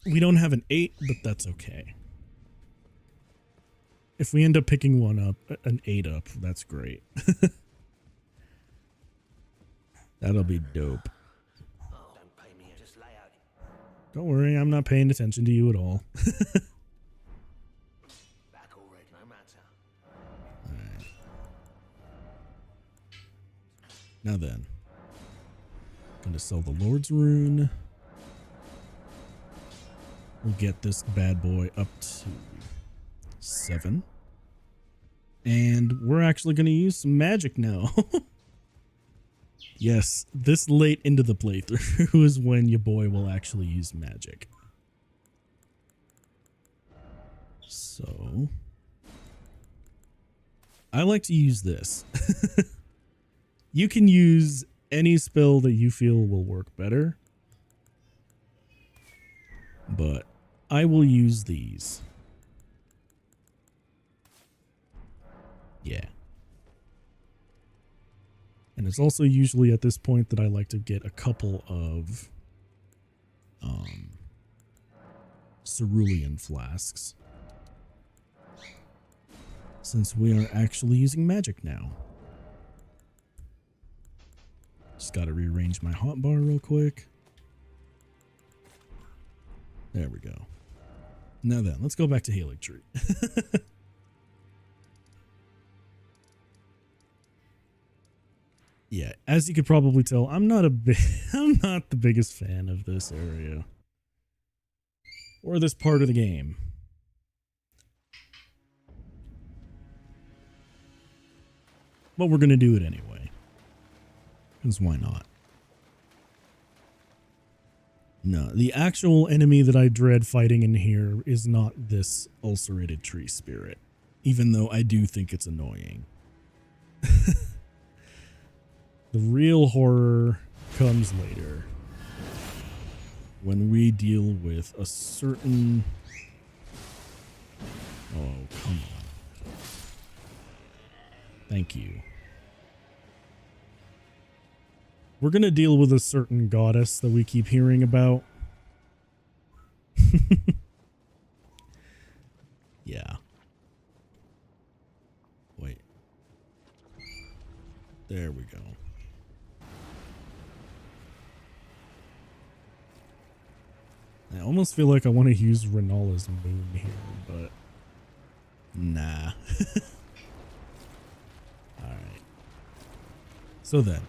We don't have an 8, but that's okay. If we end up picking an 8 up, that's great. That'll be dope. Don't worry, I'm not paying attention to you at all. Alright. Now then, gonna sell the Lord's Rune. We'll get this bad boy up to 7. And we're actually gonna use some magic now. Yes, this late into the playthrough is when your boy will actually use magic. So, I like to use this. You can use any spell that you feel will work better, but I will use these. Yeah. And it's also usually at this point that I like to get a couple of cerulean flasks, since we are actually using magic now. Just got to rearrange my hotbar real quick. There we go. Now then, let's go back to Haligtree. Yeah, as you could probably tell, I'm not the biggest fan of this area or this part of the game. But we're going to do it anyway. because why not? No, the actual enemy that I dread fighting in here is not this ulcerated tree spirit, even though I do think it's annoying. The real horror comes later, when we deal with a certain... Oh, come on. Thank you. We're going to deal with a certain goddess that we keep hearing about. Yeah. Wait. There we go. I almost feel like I want to use Renala's moon here, but nah. Alright. So then.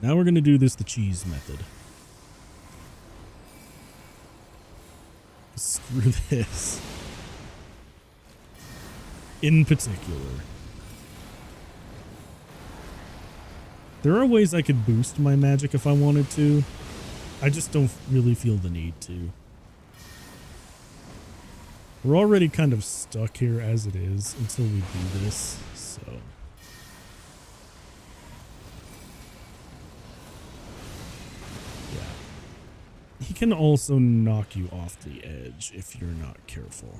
Now we're going to do this the cheese method. Screw this. In particular. There are ways I could boost my magic if I wanted to. I just don't really feel the need to. We're already kind of stuck here as it is until we do this, so... yeah. He can also knock you off the edge if you're not careful.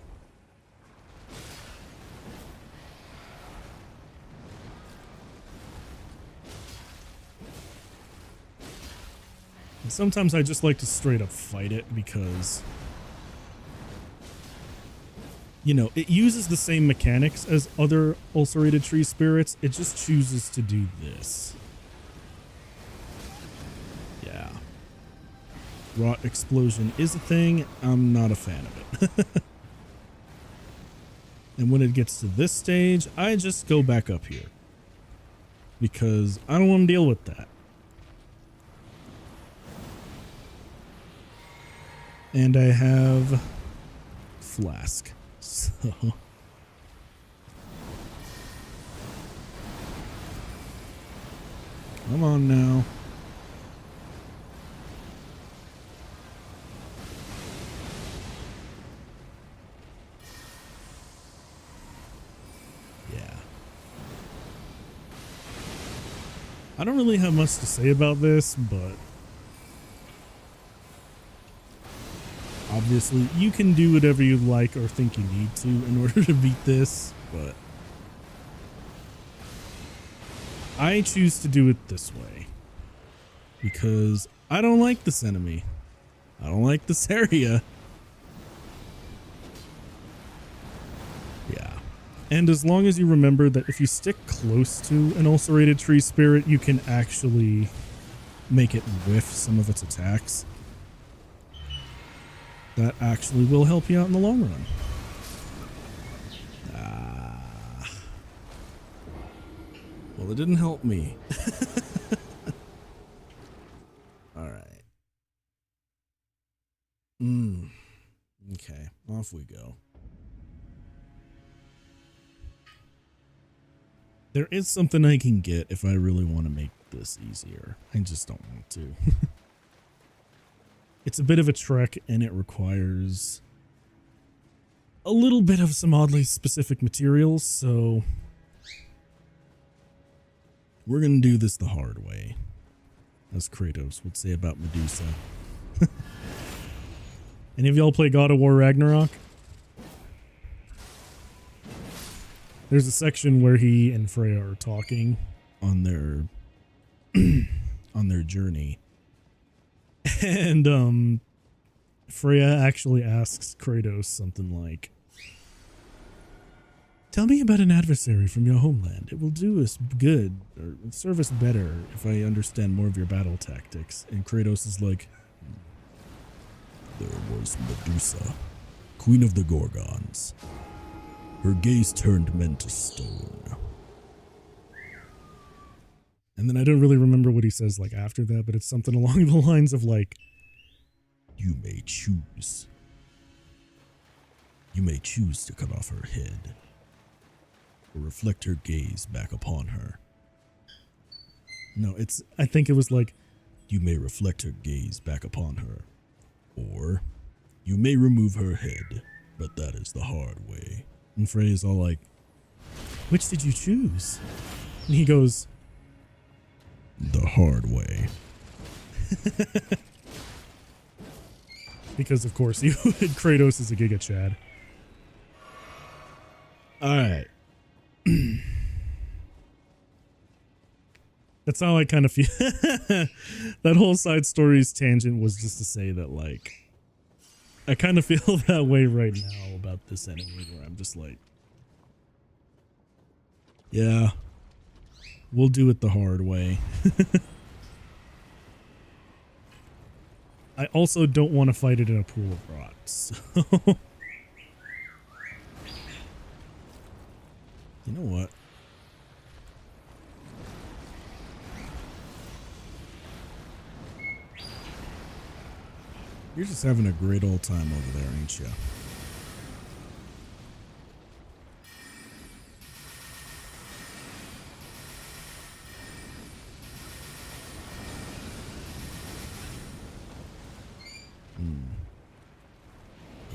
And sometimes I just like to straight up fight it because, you know, it uses the same mechanics as other ulcerated tree spirits. It just chooses to do this. Yeah. Rot explosion is a thing. I'm not a fan of it. And when it gets to this stage, I just go back up here. Because I don't want to deal with that. And I have flask, so come on now. Yeah. I don't really have much to say about this, but obviously, you can do whatever you like or think you need to in order to beat this, but I choose to do it this way because I don't like this enemy. I don't like this area. Yeah. And as long as you remember that if you stick close to an ulcerated tree spirit, you can actually make it whiff some of its attacks. That actually will help you out in the long run. Well, it didn't help me. Alright. Okay, off we go. There is something I can get if I really want to make this easier. I just don't want to. It's a bit of a trek, and it requires a little bit of some oddly specific materials, so we're going to do this the hard way, as Kratos would say about Medusa. Any of y'all play God of War Ragnarok? There's a section where he and Freya are talking on their on their journey. And Freya actually asks Kratos something like, "Tell me about an adversary from your homeland. It will do us good, or serve us better if I understand more of your battle tactics." And Kratos is like, "There was Medusa, queen of the Gorgons. Her gaze turned men to stone." And then I don't really remember what he says like after that, but it's something along the lines of like, You may choose to cut off her head, or reflect her gaze back upon her. No, I think it was like, you may reflect her gaze back upon her, or you may remove her head, but that is the hard way. And Frey's all like, which did you choose? And he goes, the hard way. Because of course you Kratos is a Giga Chad. Alright. That's how I kind of feel. That whole side stories tangent was just to say that, like, I kind of feel that way right now about this enemy, where I'm just like, yeah, we'll do it the hard way. I also don't want to fight it in a pool of rocks. So. You know what? You're just having a great old time over there, ain't ya?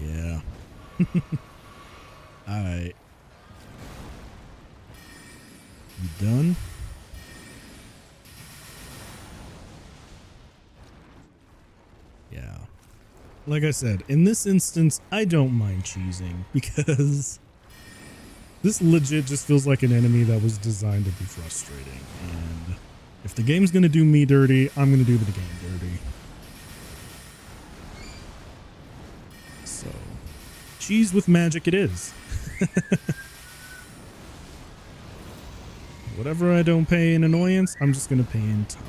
Yeah. Alright. You done? Yeah. Like I said, in this instance, I don't mind cheesing because this legit just feels like an enemy that was designed to be frustrating. And if the game's going to do me dirty, I'm going to do the game dirty. So, cheese with magic it is. Whatever I don't pay in annoyance, I'm just going to pay in time.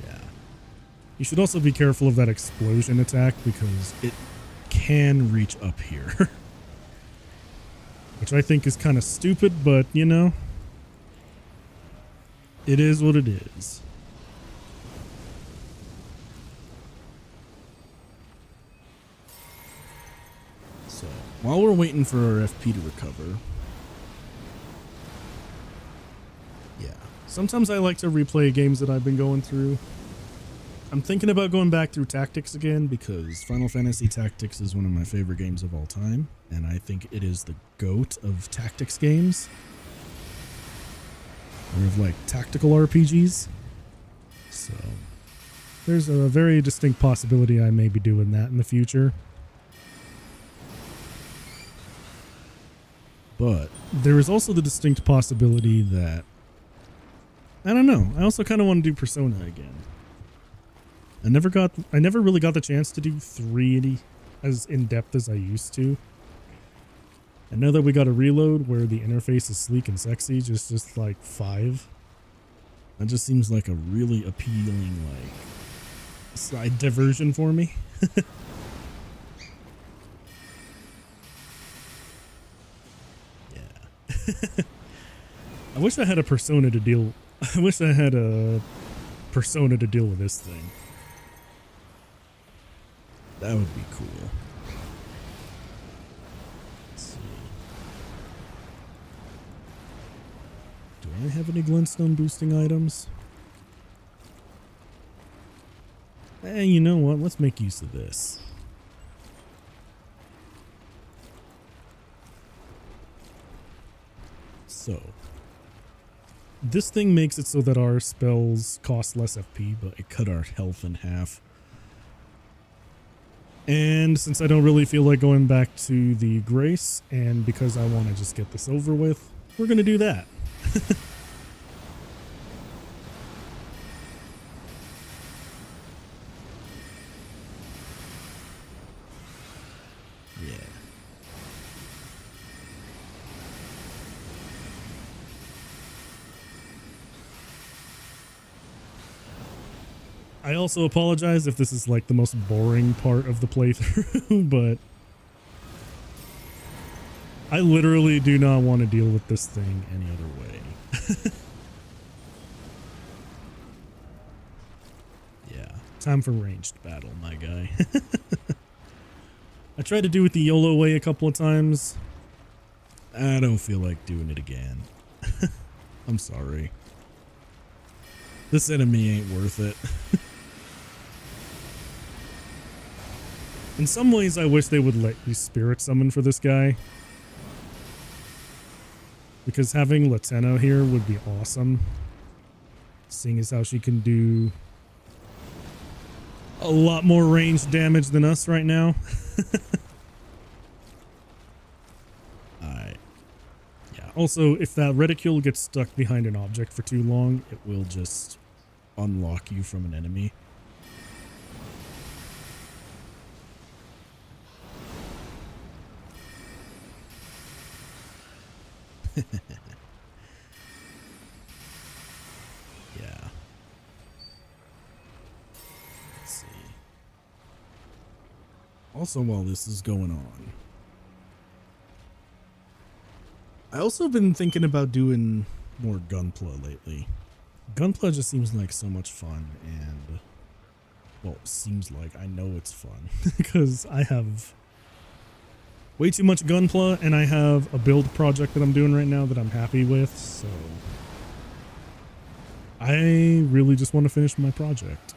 Yeah. You should also be careful of that explosion attack because it can reach up here. Which I think is kind of stupid, but you know, it is what it is. So, while we're waiting for our FP to recover, yeah, sometimes I like to replay games that I've been going through. I'm thinking about going back through Tactics again because Final Fantasy Tactics is one of my favorite games of all time, and I think it is the GOAT of tactics games. Or of like tactical RPGs. So, there's a very distinct possibility I may be doing that in the future. But there is also the distinct possibility that, I don't know, I also kind of want to do Persona again. I never really got the chance to do 3 as in-depth as I used to. And now that we got a reload where the interface is sleek and sexy, just like 5, that just seems like a really appealing, like, side diversion for me. Yeah. I wish I had a persona to deal with this thing. That would be cool. Let's see. Do I have any glintstone boosting items? Hey, you know what? Let's make use of this. So, this thing makes it so that our spells cost less FP, but it cut our health in half. And since I don't really feel like going back to the Grace, and because I want to just get this over with, we're going to do that. Yeah. I also apologize if this is like the most boring part of the playthrough, but I literally do not want to deal with this thing any other way. Yeah, time for ranged battle, my guy. I tried to do it the YOLO way a couple of times. I don't feel like doing it again. I'm sorry. This enemy ain't worth it. In some ways, I wish they would let you spirit summon for this guy. Because having Latena here would be awesome. Seeing as how she can do a lot more ranged damage than us right now. Alright. Yeah, also, if that reticule gets stuck behind an object for too long, it will just unlock you from an enemy. Yeah. Let's see. Also, while this is going on, I also been thinking about doing more Gunpla lately. Gunpla just seems like so much fun, and well, seems like I know it's fun because I have way too much Gunpla, and I have a build project that I'm doing right now that I'm happy with, so I really just want to finish my project.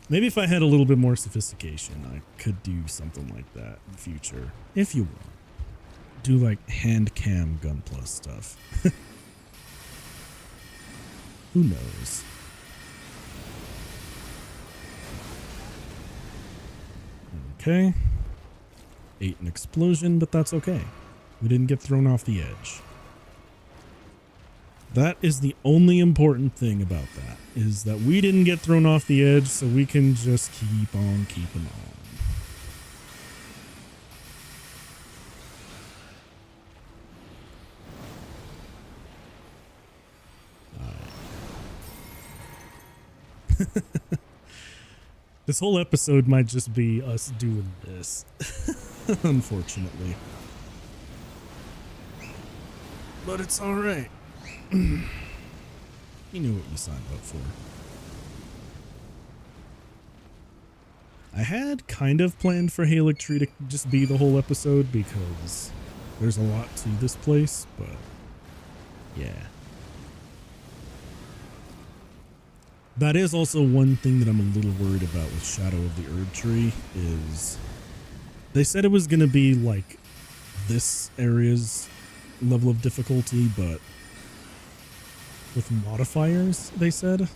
Maybe if I had a little bit more sophistication, I could do something like that in the future. If you want. Do like hand cam Gunpla stuff. Who knows? Okay. Ate an explosion, but that's okay. We didn't get thrown off the edge. That is the only important thing about that, is that we didn't get thrown off the edge, so we can just keep on keeping on. Alright. This whole episode might just be us doing this, unfortunately. But it's alright. You knew what you signed up for. I had kind of planned for Haligtree to just be the whole episode because there's a lot to this place, but yeah. That is also one thing that I'm a little worried about with Shadow of the Erd Tree is they said it was going to be like this area's level of difficulty, but with modifiers, they said.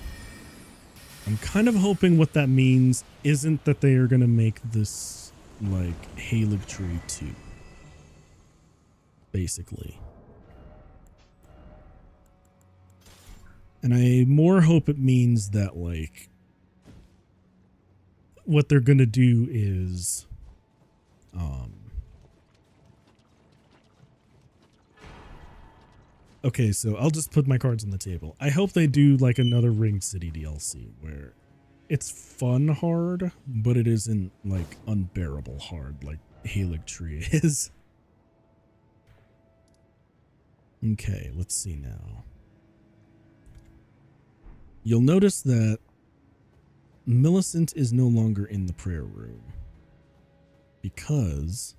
I'm kind of hoping what that means isn't that they are going to make this like Haligtree 2. Basically. And I more hope it means that like what they're going to do is okay, so I'll just put my cards on the table. I hope they do like another Ring City DLC where it's fun hard, but it isn't like unbearable hard like Haligtree is. Okay, let's see now. You'll notice that Millicent is no longer in the prayer room because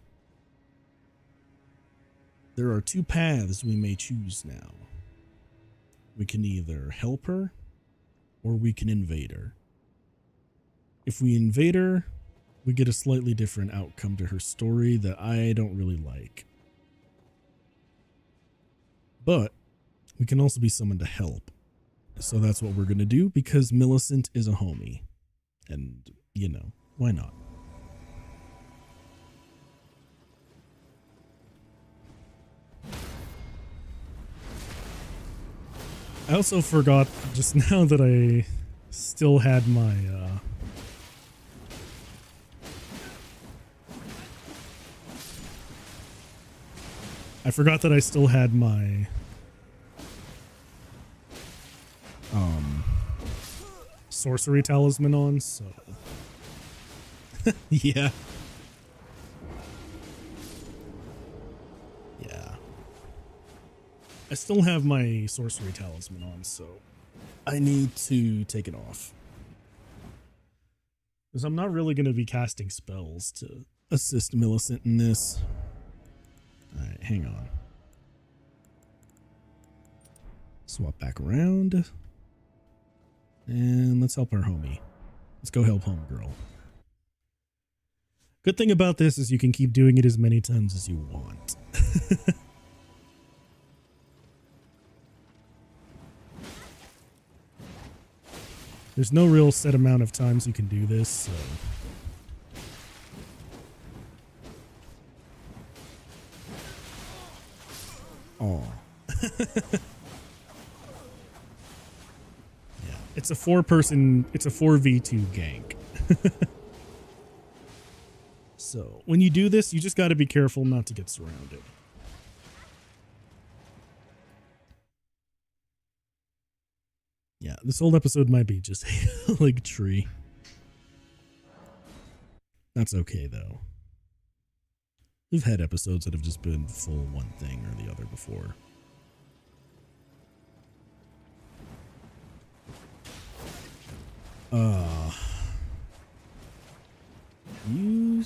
there are two paths we may choose now. We can either help her or we can invade her. If we invade her, we get a slightly different outcome to her story that I don't really like. But we can also be summoned to help. So that's what we're going to do because Millicent is a homie. And, you know, why not? I also forgot just now that I still had my I forgot that I still had my sorcery talisman on, so yeah. Yeah. I still have my sorcery talisman on, so I need to take it off. Because I'm not really going to be casting spells to assist Millicent in this. Alright, hang on. Swap back around. And let's help our homie. Let's go help homegirl. Good thing about this is you can keep doing it as many times as you want. There's no real set amount of times you can do this, so. Oh. Yeah, it's a 4v2 gank. So, when you do this, you just got to be careful not to get surrounded. Yeah, this whole episode might be just Haligtree. That's okay, though. We've had episodes that have just been full one thing or the other before. You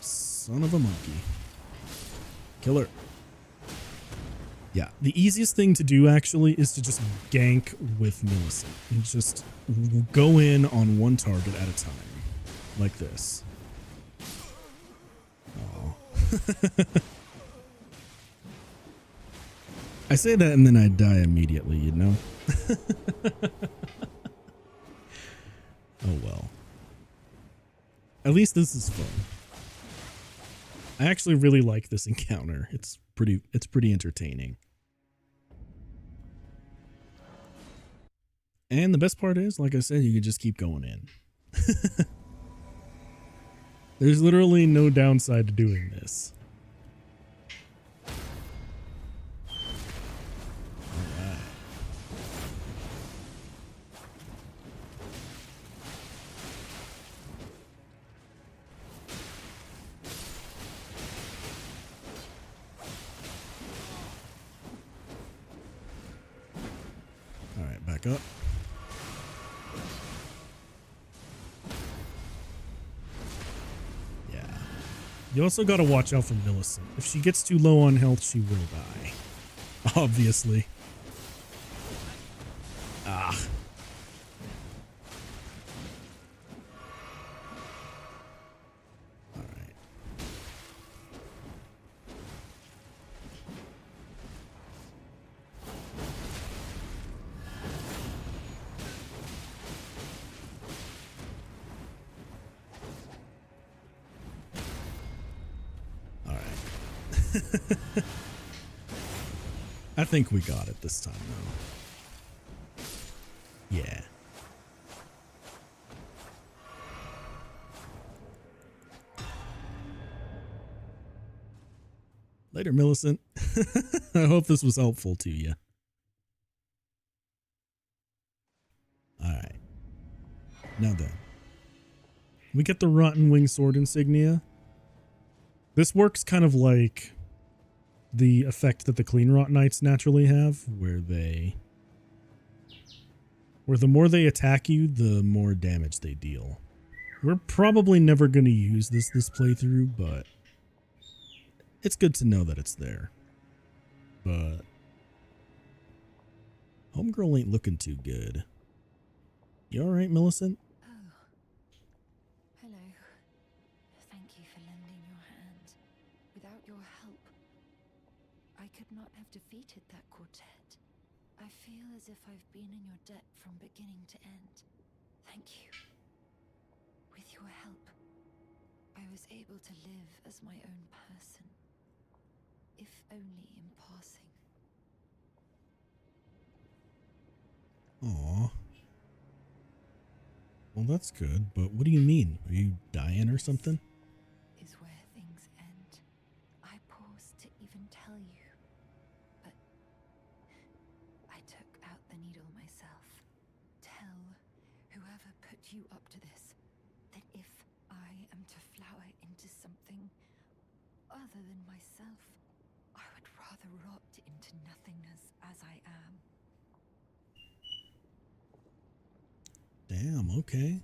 son of a monkey. Killer. Yeah, the easiest thing to do actually is to just gank with Millicent and just go in on one target at a time, like this. Oh. I say that and then I die immediately, you know? Oh well. At least this is fun. I actually really like this encounter. It's pretty entertaining. And the best part is, like I said, you can just keep going in. There's literally no downside to doing this. Alright. Alright, back up. You also got to watch out for Millicent. If she gets too low on health, she will die. Obviously. Ah. All right. I think we got it this time, though. Yeah. Later, Millicent. I hope this was helpful to you. Alright. Now then. We get the Rotten Wing Sword insignia. This works kind of like the effect that the Clean Rot Knights naturally have, where the more they attack you, the more damage they deal. We're probably never going to use this playthrough, but it's good to know that it's there. But homegirl ain't looking too good. You alright, Millicent? Defeated that quartet. I feel as if I've been in your debt from beginning to end. Thank you. With your help, I was able to live as my own person, if only in passing. Aww. Well, that's good, but what do you mean? Are you dying or something? Is where things end. I pause to even tell you. Out the needle myself. Tell whoever put you up to this that if I am to flower into something other than myself, I would rather rot into nothingness as I am. Damn, Okay.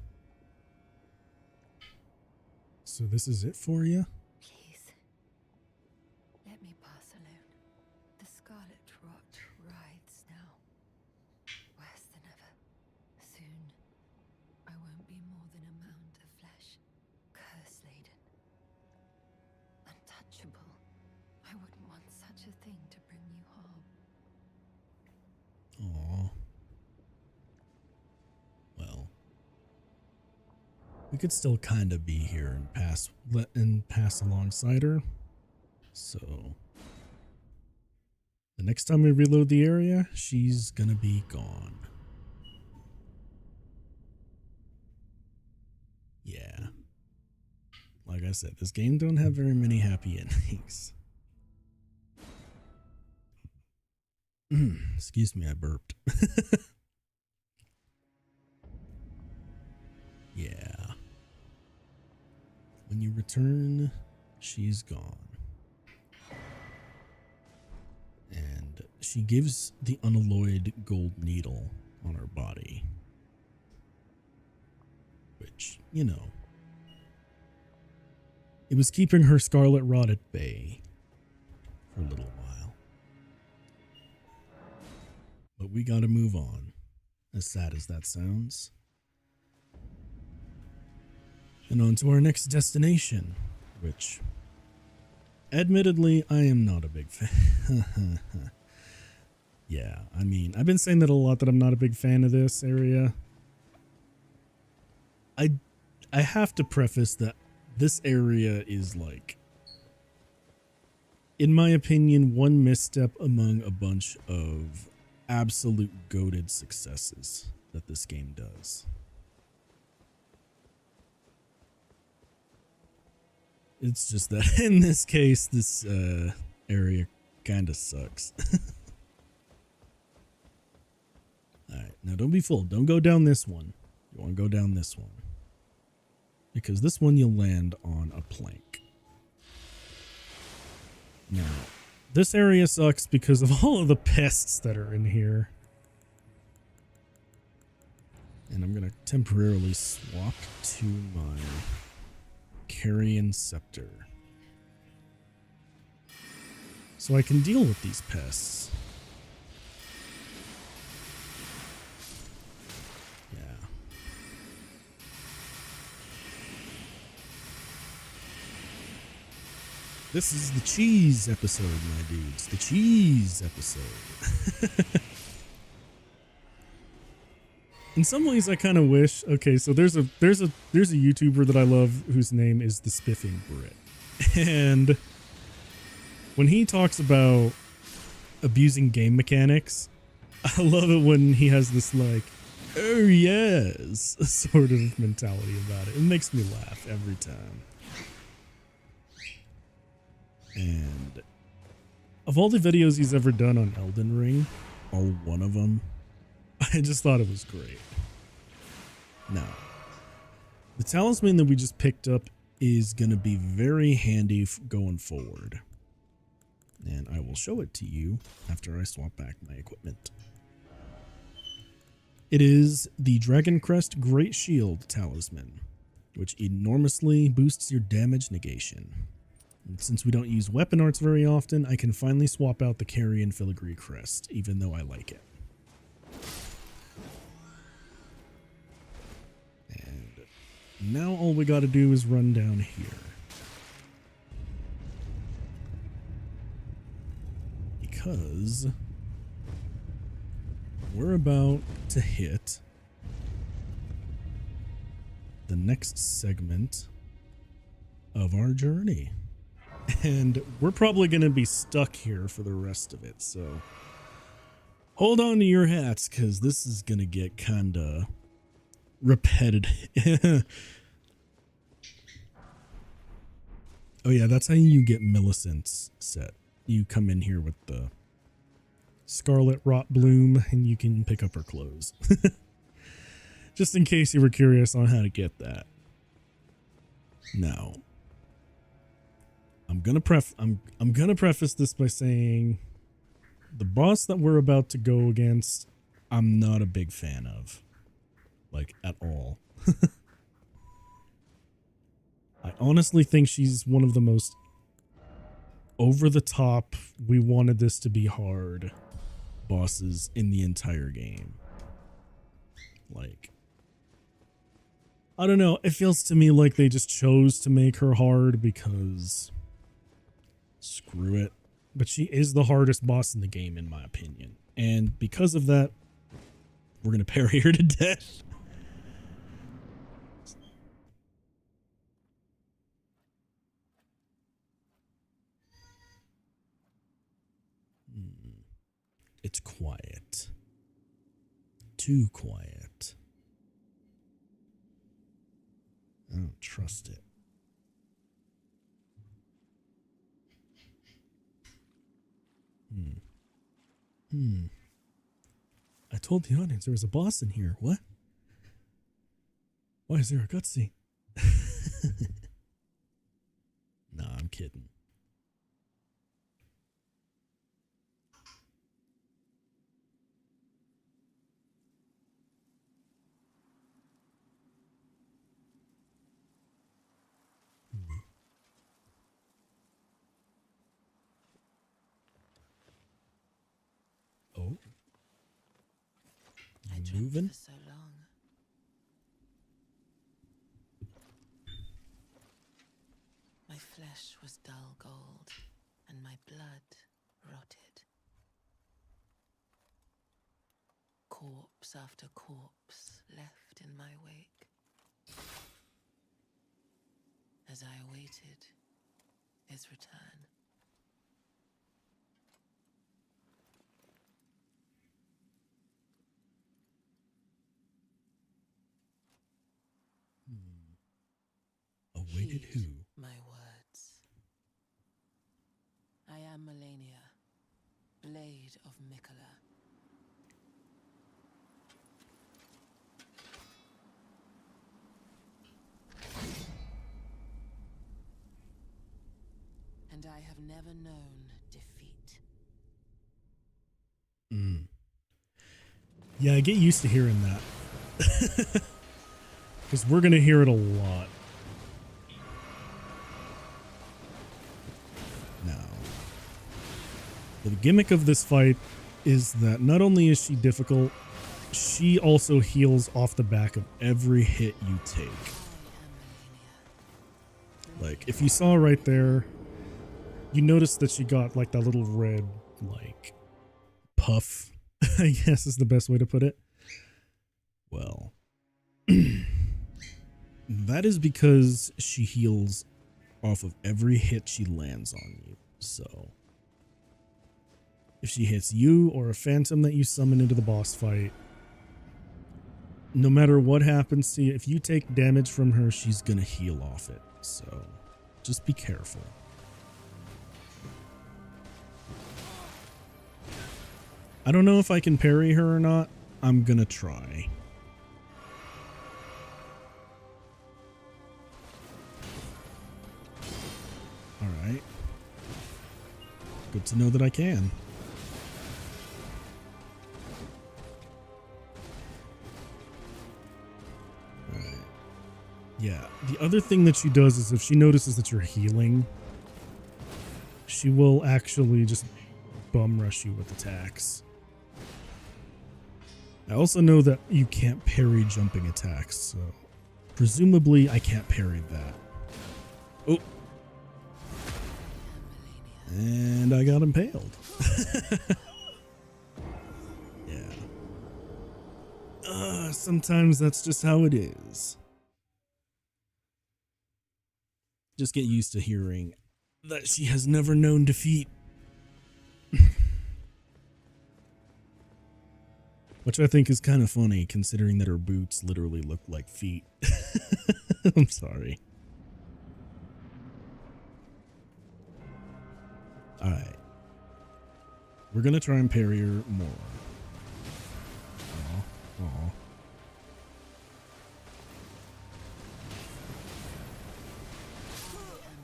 So this is it for you? Please, let me pass alone. The scarlet rot writhes now, worse than ever. Soon, I won't be more than a mound of flesh, curse-laden, untouchable. I wouldn't want such a thing to bring you harm. Aw. Well, we could still kind of be here and pass alongside her. So the next time we reload the area, she's gonna be gone. Yeah. Like I said, this game don't have very many happy endings. Excuse me, I burped. Yeah. When you return, she's gone. And she gives the unalloyed gold needle on her body. Which, you know, it was keeping her scarlet rot at bay for a little while. But we gotta move on, as sad as that sounds. And on to our next destination, which, admittedly, I am not a big fan. Yeah, I mean, I've been saying that a lot, that I'm not a big fan of this area. I have to preface that this area is like, in my opinion, one misstep among a bunch of absolute goated successes that this game does. It's just that in this case, this area kind of sucks. Alright, now don't be fooled. Don't go down this one. You want to go down this one. Because this one you'll land on a plank. Now, this area sucks because of all of the pests that are in here. And I'm going to temporarily swap to my Carrion Scepter, so I can deal with these pests. Yeah. This is the cheese episode, my dudes. The cheese episode. In some ways, I kind of wish. Okay, so there's a YouTuber that I love whose name is the Spiffing Brit, and when he talks about abusing game mechanics, I love it when he has this like, oh yes, sort of mentality about it. It makes me laugh every time. And of all the videos he's ever done on Elden Ring, or one of them, I just thought it was great. Now, the talisman that we just picked up is going to be very handy going forward. And I will show it to you after I swap back my equipment. It is the Dragon Crest Great Shield Talisman, which enormously boosts your damage negation. And since we don't use weapon arts very often, I can finally swap out the Carrion Filigree Crest, even though I like it. Now all we got to do is run down here. Because we're about to hit the next segment of our journey. And we're probably going to be stuck here for the rest of it. So hold on to your hats, because this is going to get kind of repetitive. Oh yeah, that's how you get Millicent's set. You come in here with the Scarlet Rot Bloom and you can pick up her clothes. Just in case you were curious on how to get that. Now, I'm gonna preface this by saying the boss that we're about to go against, I'm not a big fan of. like at all. I honestly think she's one of the most over the top, we wanted this to be hard bosses in the entire game. Like, I don't know, it feels to me like they just chose to make her hard because screw it. But she is the hardest boss in the game, in my opinion. And because of that, we're going to parry her to death. It's quiet. Too quiet. I don't trust it. I told the audience there was a boss in here. What? Why is there a cutscene? Nah, I'm kidding. Oh. I dreamt Moving? for so long. My flesh was dull gold, and my blood rotted. Corpse after corpse left in my wake. As I awaited his return. Awaited Heed who? my words. I am Malenia, Blade of Miquella. And I have never known defeat. Yeah, I get used to hearing that. Because we're going to hear it a lot. Now, the gimmick of this fight is that not only is she difficult, she also heals off the back of every hit you take. I am Malenia. Like, if you saw right there, you notice that she got like that little red, like, puff, I guess is the best way to put it. Well, that is because she heals off of every hit she lands on you. So, if she hits you or a phantom that you summon into the boss fight, no matter what happens to you, if you take damage from her, she's gonna heal off it. So, just be careful. I don't know if I can parry her or not. I'm gonna try. Alright. Good to know that I can. Alright. Yeah, the other thing that she does is if she notices that you're healing, she will actually just bum rush you with attacks. I also know that you can't parry jumping attacks, so presumably I can't parry that. Oh. And I got impaled. Yeah. Sometimes that's just how it is. Just get used to hearing that she has never known defeat. Which I think is kind of funny, considering that her boots literally look like feet. I'm sorry. Alright. We're gonna try and parry her more. Aw. Aw.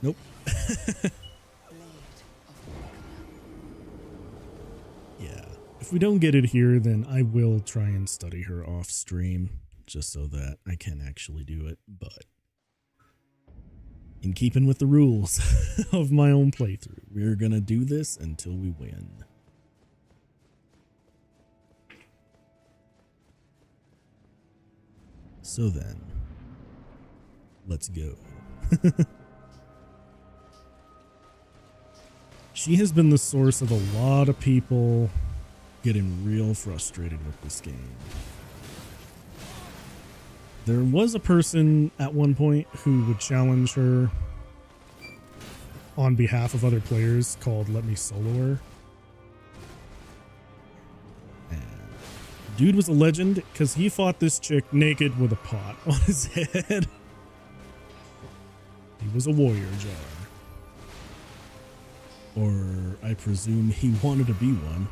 Nope. Yeah. If we don't get it here, then I will try and study her off stream. just so that I can actually do it, but in keeping with the rules of my own playthrough, we're gonna do this until we win. So then, let's go. She has been the source of a lot of people getting real frustrated with this game. There was a person at one point who would challenge her on behalf of other players called Let Me Solo Her. And dude was a legend because he fought this chick naked with a pot on his head. He was a warrior jar. Or I presume he wanted to be one.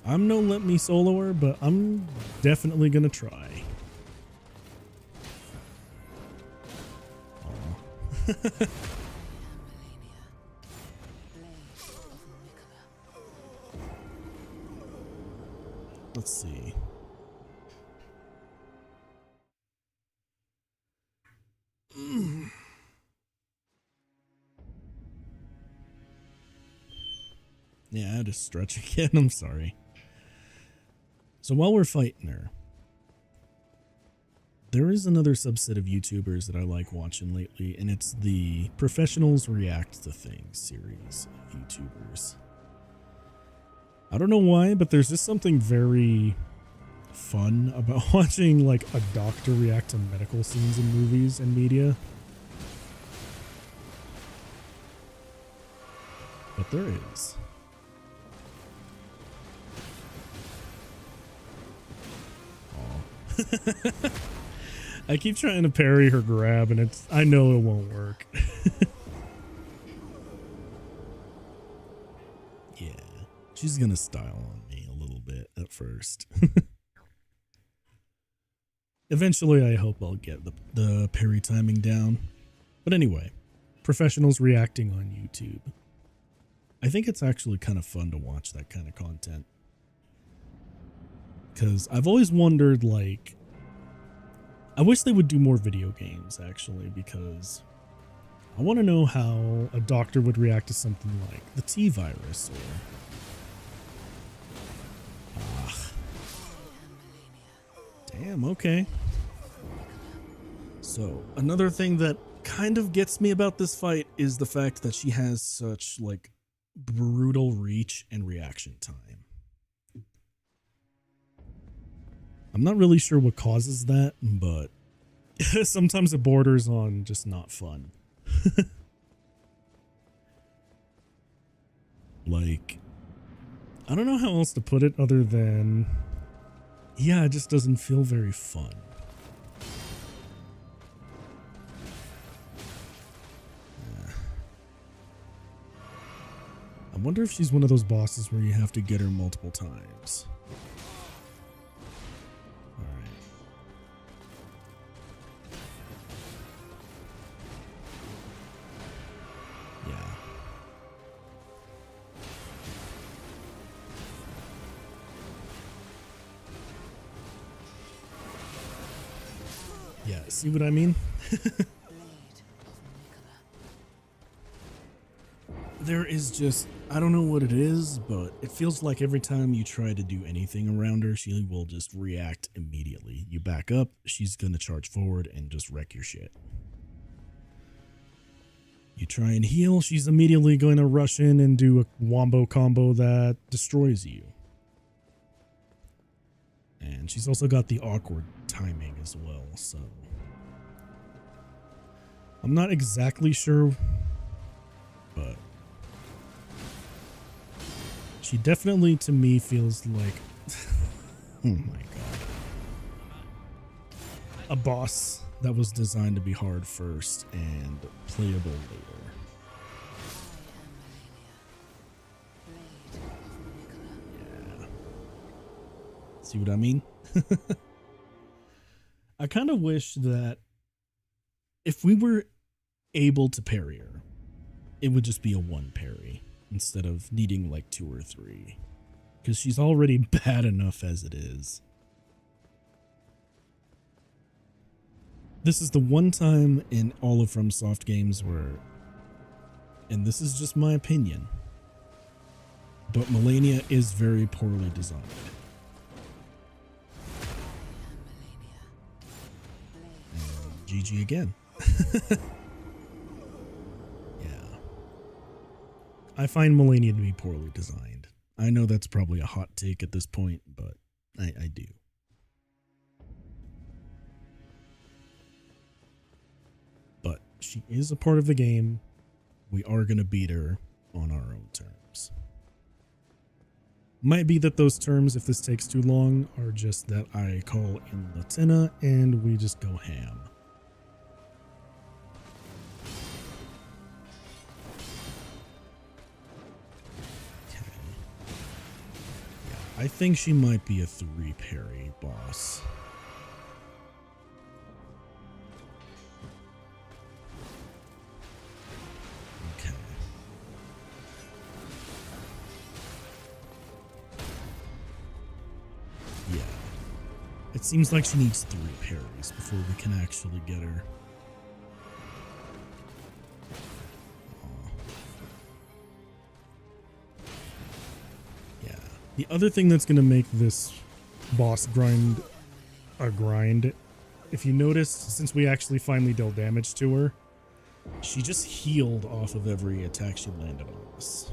I'm no Let Me Solo Her, but I'm definitely gonna try. Malenia, Blade of Miquella. Let's see. Yeah, I had to stretch again. I'm sorry. So while we're fighting her, there is another subset of YouTubers that I like watching lately, and it's the Professionals React to Things series of YouTubers. I don't know why, but there's just something very fun about watching like a doctor react to medical scenes in movies and media. But there is. I keep trying to parry her grab and I know it won't work. Yeah, she's gonna style on me a little bit at first. Eventually I hope I'll get the parry timing down. But anyway, professionals reacting on YouTube. I think it's actually kind of fun to watch that kind of content. Because I've always wondered, like, I wish they would do more video games, actually, because I want to know how a doctor would react to something like the T-virus or... Damn, okay. So, another thing that kind of gets me about this fight is the fact that she has such, like, brutal reach and reaction time. I'm not really sure what causes that, but sometimes it borders on just not fun. Like, I don't know how else to put it other than, yeah, it just doesn't feel very fun. I wonder if she's one of those bosses where you have to get her multiple times. Yeah, see what I mean? There is just, I don't know what it is, but it feels like every time you try to do anything around her, she will just react immediately. You back up, she's going to charge forward and just wreck your shit. You try and heal, she's immediately going to rush in and do a wombo combo that destroys you. And she's also got the awkward timing as well, so I'm not exactly sure, but she definitely to me feels like oh my god, a boss that was designed to be hard first and playable later. Yeah. See what I mean? I kind of wish that if we were able to parry her, it would just be a one parry instead of needing like 2 or 3. because she's already bad enough as it is. This is the one time in all of FromSoft games where, and this is just my opinion, but Malenia is very poorly designed. And GG again. Yeah. I find Malenia to be poorly designed. I know that's probably a hot take at this point, but I do. But she is a part of the game. We are going to beat her on our own terms. Might be that those terms, if this takes too long, are just that I call in Latina and we just go ham. Okay. Yeah, I think she might be a 3 parry boss. Yeah. It seems like she needs 3 parries before we can actually get her. Aw. Yeah. The other thing that's going to make this boss grind a grind, if you notice, since we actually finally dealt damage to her, she just healed off of every attack she landed on us.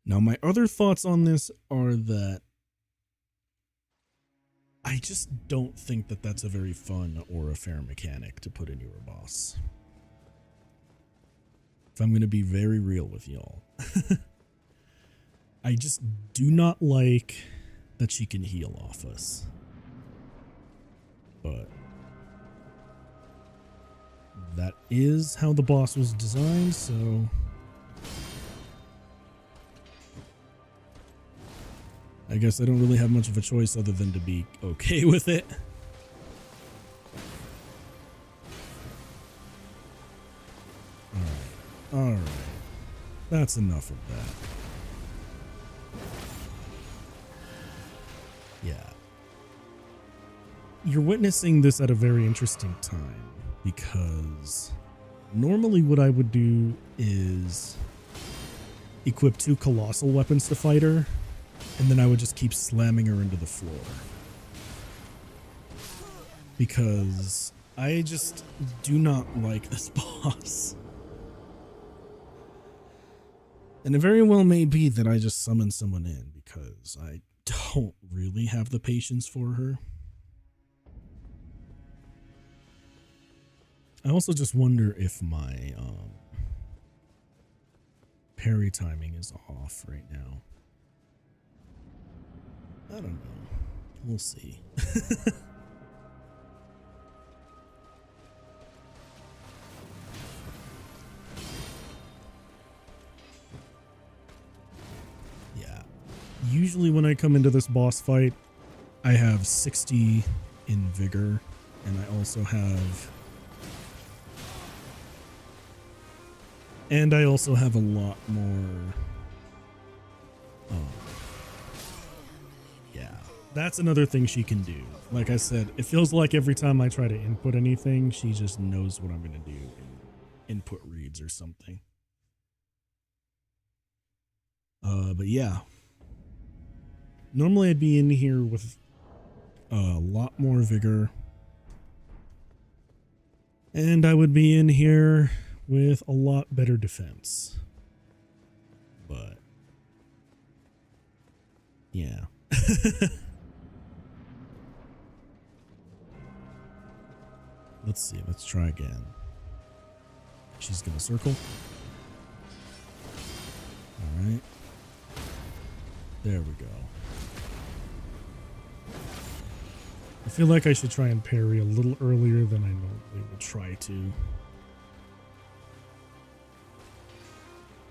Now, my other thoughts on this are that I just don't think that that's a very fun or a fair mechanic to put into a boss. If I'm going to be very real with y'all. I just do not like that she can heal off us. But that is how the boss was designed, so I guess I don't really have much of a choice other than to be okay with it. Alright. That's enough of that. Yeah. You're witnessing this at a very interesting time, because normally what I would do is equip 2 colossal weapons to fight her, and then I would just keep slamming her into the floor. Because I just do not like this boss. And it very well may be that I just summon someone in, because I don't really have the patience for her. I also just wonder if my parry timing is off right now. I don't know. We'll see. Yeah. Usually when I come into this boss fight, I have 60 in vigor, and I also have a lot more. Yeah, that's another thing she can do. Like I said, it feels like every time I try to input anything, she just knows what I'm going to do in input reads or something. But yeah. Normally I'd be in here with a lot more vigor. And I would be in here with a lot better defense. But yeah. Let's see. Let's try again. She's gonna circle. All right. There we go. I feel like I should try and parry a little earlier than I normally would try to.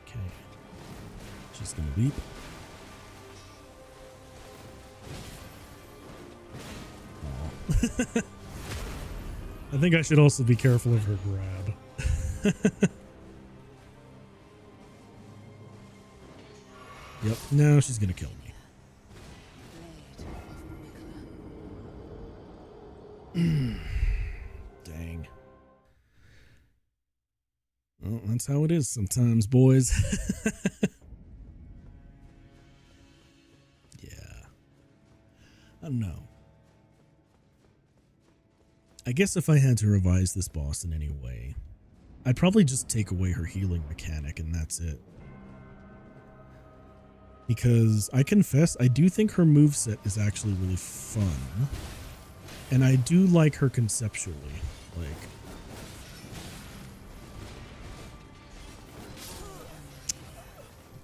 Okay. She's gonna beep. Oh. I think I should also be careful of her grab. Yep, now she's gonna kill me. Blade of Miquella. Dang. Well, that's how it is sometimes, boys. Yeah. I don't know. I guess if I had to revise this boss in any way, I'd probably just take away her healing mechanic and that's it. Because I confess, I do think her moveset is actually really fun. And I do like her conceptually. Like,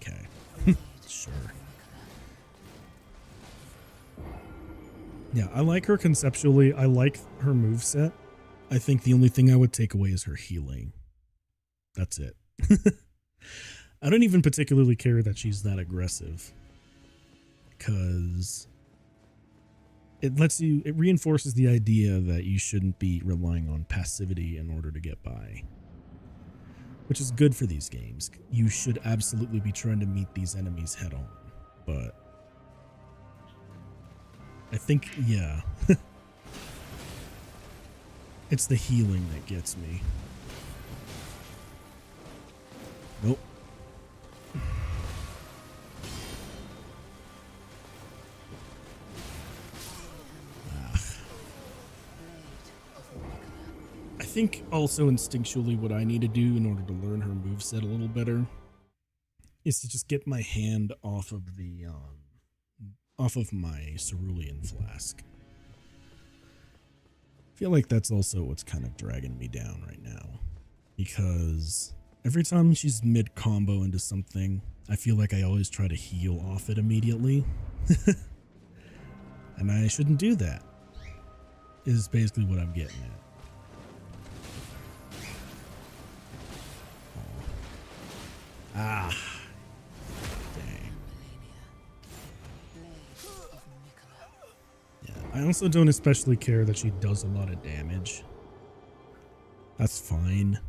okay. Sure. Yeah, I like her conceptually. I like her moveset. I think the only thing I would take away is her healing. That's it. I don't even particularly care that she's that aggressive. Because it reinforces the idea that you shouldn't be relying on passivity in order to get by. Which is good for these games. You should absolutely be trying to meet these enemies head on. But I think, yeah. It's the healing that gets me. Nope. I think also instinctually what I need to do in order to learn her moveset a little better is to just get my hand off of the off of my cerulean flask. I feel like that's also what's kind of dragging me down right now, because every time she's mid combo into something, I feel like I always try to heal off it immediately. And I shouldn't do that, is basically what I'm getting at. Ah, dang. Yeah, I also don't especially care that she does a lot of damage. That's fine.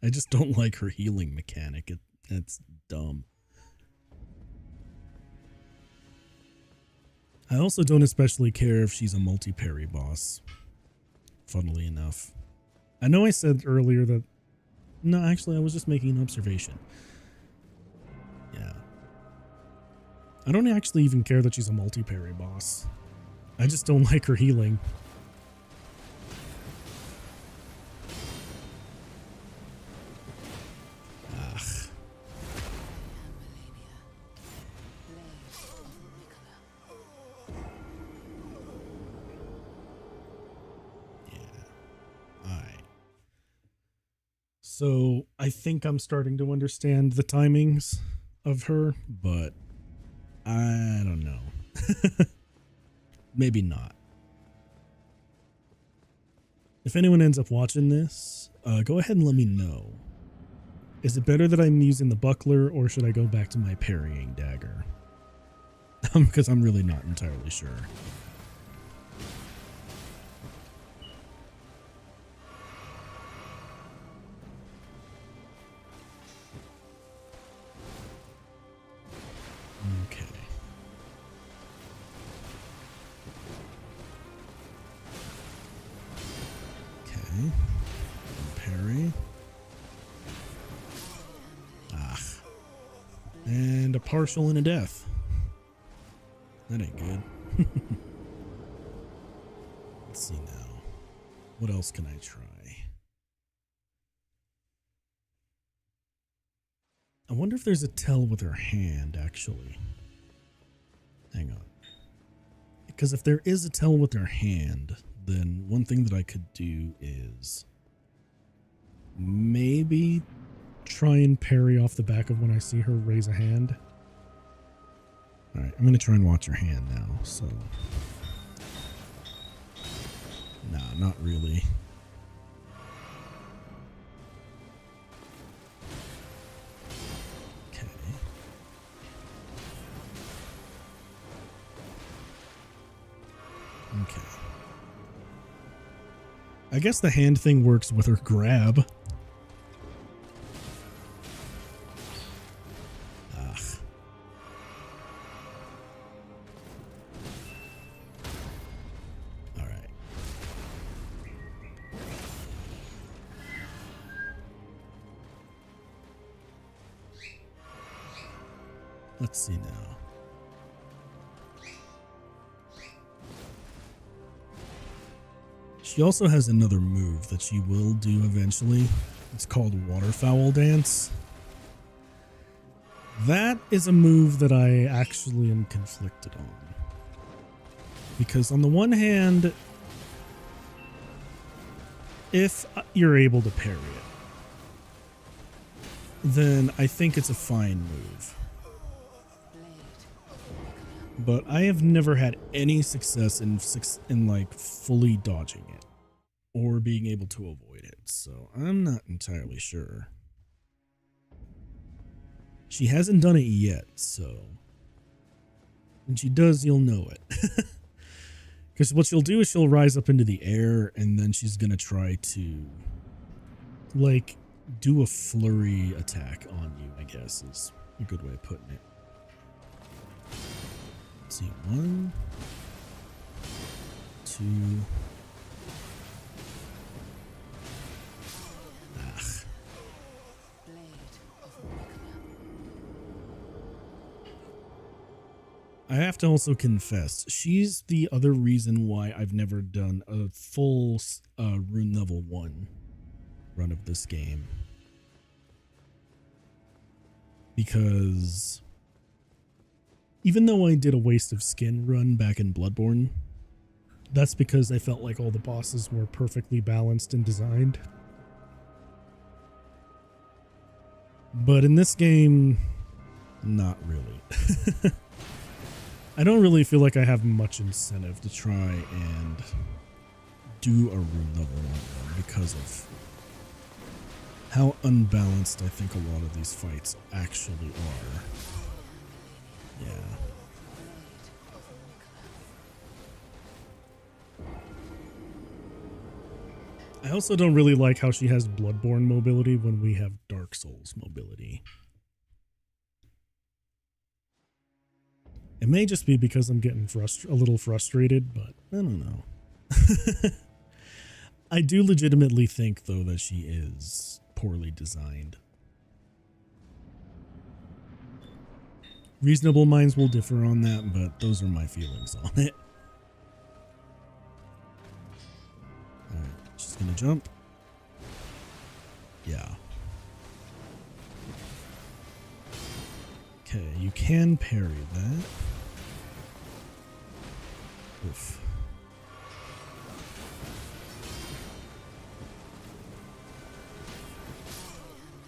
I just don't like her healing mechanic. It's dumb. I also don't especially care if she's a multi-parry boss, funnily enough. I know I said earlier that... No, actually, I was just making an observation. Yeah. I don't actually even care that she's a multi-parry boss. I just don't like her healing. Ugh. So I think I'm starting to understand the timings of her, but I don't know. Maybe not. If anyone ends up watching this, go ahead and let me know. Is it better that I'm using the buckler, or should I go back to my parrying dagger? Because I'm really not entirely sure. Okay. Okay. Parry. Ah. And a partial and a death. That ain't good. Let's see now. What else can I try? I wonder if there's a tell with her hand, actually. Hang on. Because if there is a tell with her hand, then one thing that I could do is maybe try and parry off the back of when I see her raise a hand. Alright, I'm going to try and watch her hand now, so... Nah, not really. Okay. Okay. I guess the hand thing works with her grab. Ugh. Let's see now. She also has another move that she will do eventually. It's called Waterfowl Dance. That is a move that I actually am conflicted on. Because on the one hand, if you're able to parry it, then I think it's a fine move. But I have never had any success in like fully dodging it or being able to avoid it, so I'm not entirely sure. She hasn't done it yet, so when she does, you'll know it. Because what she'll do is she'll rise up into the air, and then she's gonna try to like do a flurry attack on you, I guess is a good way of putting it. Let's see, 1, 2. I have to also confess, she's the other reason why I've never done a full rune level 1 run of this game. Because even though I did a waste of skin run back in Bloodborne, that's because I felt like all the bosses were perfectly balanced and designed. But in this game, not really. I don't really feel like I have much incentive to try and do a rune level 1 because of how unbalanced I think a lot of these fights actually are. Yeah. I also don't really like how she has Bloodborne mobility when we have Dark Souls mobility. It may just be because I'm getting a little frustrated, but I don't know. I do legitimately think, though, that she is poorly designed. Reasonable minds will differ on that, but those are my feelings on it. Alright, she's gonna jump. Yeah. Okay, you can parry that. Oof.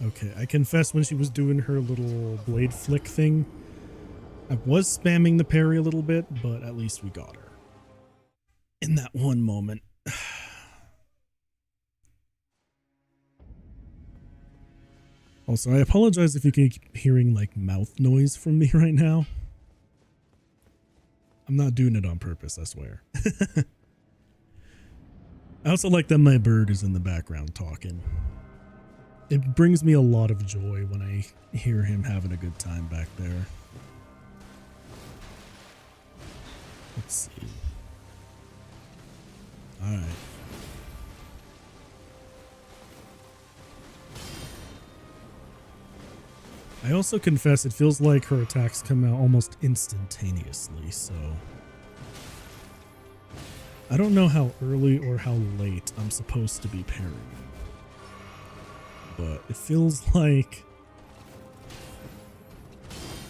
Okay, I confess when she was doing her little blade flick thing, I was spamming the parry a little bit, but at least we got her. In that one moment. Also, I apologize if you keep hearing like mouth noise from me right now. I'm not doing it on purpose, I swear. I also like that my bird is in the background talking. It brings me a lot of joy when I hear him having a good time back there. Let's see. Alright. I also confess it feels like her attacks come out almost instantaneously, so I don't know how early or how late I'm supposed to be parrying, but it feels like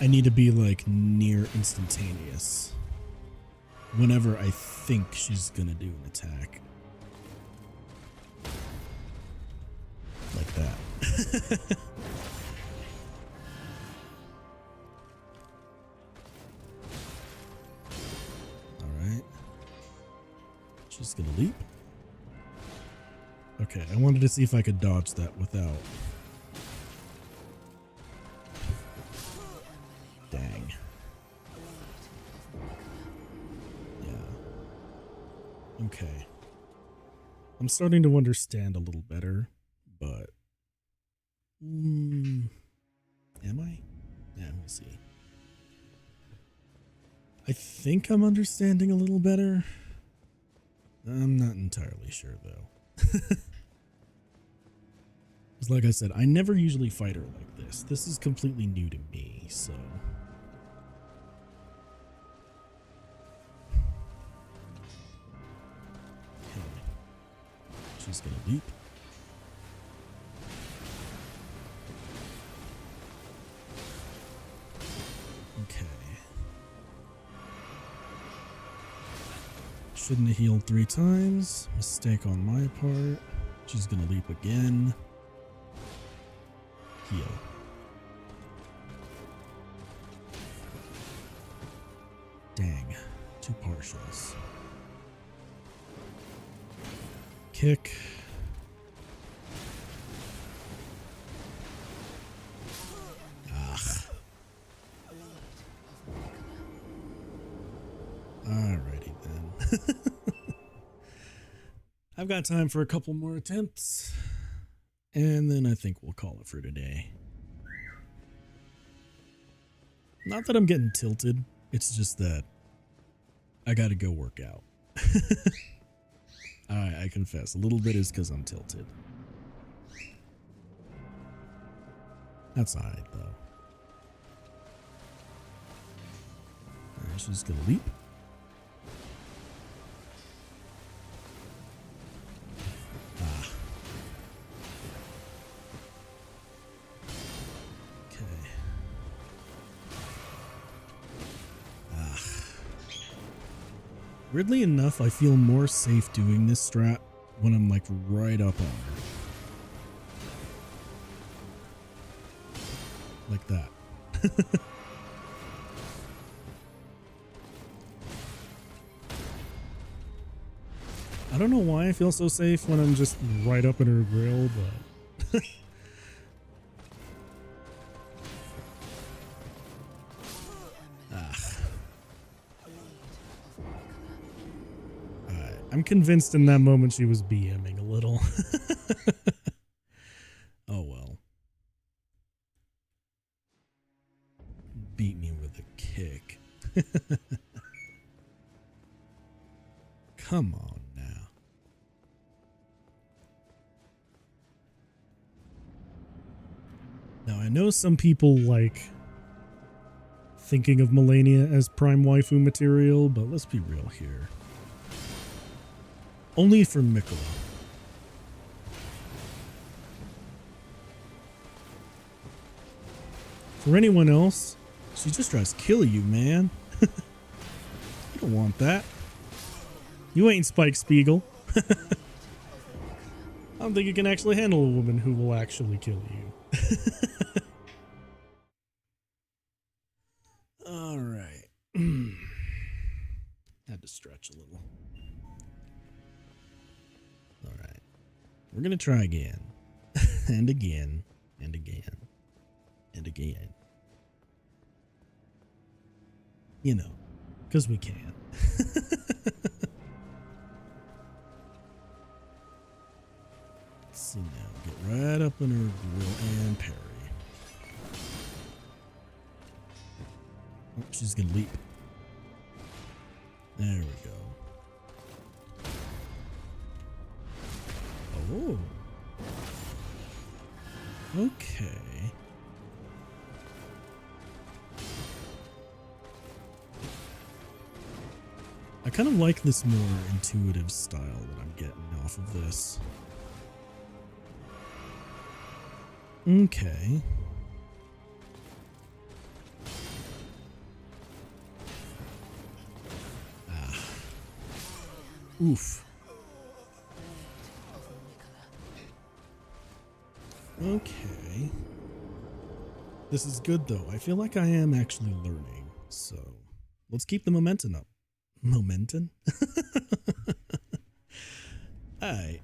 I need to be like near instantaneous whenever I think she's gonna do an attack. Like that. She's gonna leap. Okay, I wanted to see if I could dodge that without. Dang. Yeah. Okay. I'm starting to understand a little better, but am I? Yeah, we'll see. I think I'm understanding a little better. I'm not entirely sure, though. Because like I said, I never usually fight her like this. This is completely new to me, so She's gonna leap. Okay. Shouldn't have healed 3 times. Mistake on my part. She's gonna leap again. Heal. Dang. 2 partials. Kick. Ah. Alrighty then. I've got time for a couple more attempts, and then I think we'll call it for today. Not that I'm getting tilted, it's just that I gotta go work out. I confess, a little bit is because I'm tilted. That's alright though. Alright, she's gonna leap. Ah. Okay. Ah. Weirdly enough, I feel more safe doing this strat when I'm like right up on her. Like that. I don't know why I feel so safe when I'm just right up in her grill, but I'm convinced in that moment she was BMing a little. Oh well. Beat me with a kick. Come on now. Now I know some people like thinking of Malenia as prime waifu material, but let's be real here. Only for Miquella. For anyone else, she just tries to kill you, man. You don't want that. You ain't Spike Spiegel. I don't think you can actually handle a woman who will actually kill you. All right. Had to stretch a little. All right. We're going to try again. And again. And again. And again. You know, because we can. Let's see now. Get right up in her grill and parry. Oh, she's going to leap. There we go. Oh. Okay. I kind of like this more intuitive style that I'm getting off of this. Okay. Ah. Oof. Okay. This is good though. I feel like I am actually learning. So let's keep the momentum up. Momentum? Alright.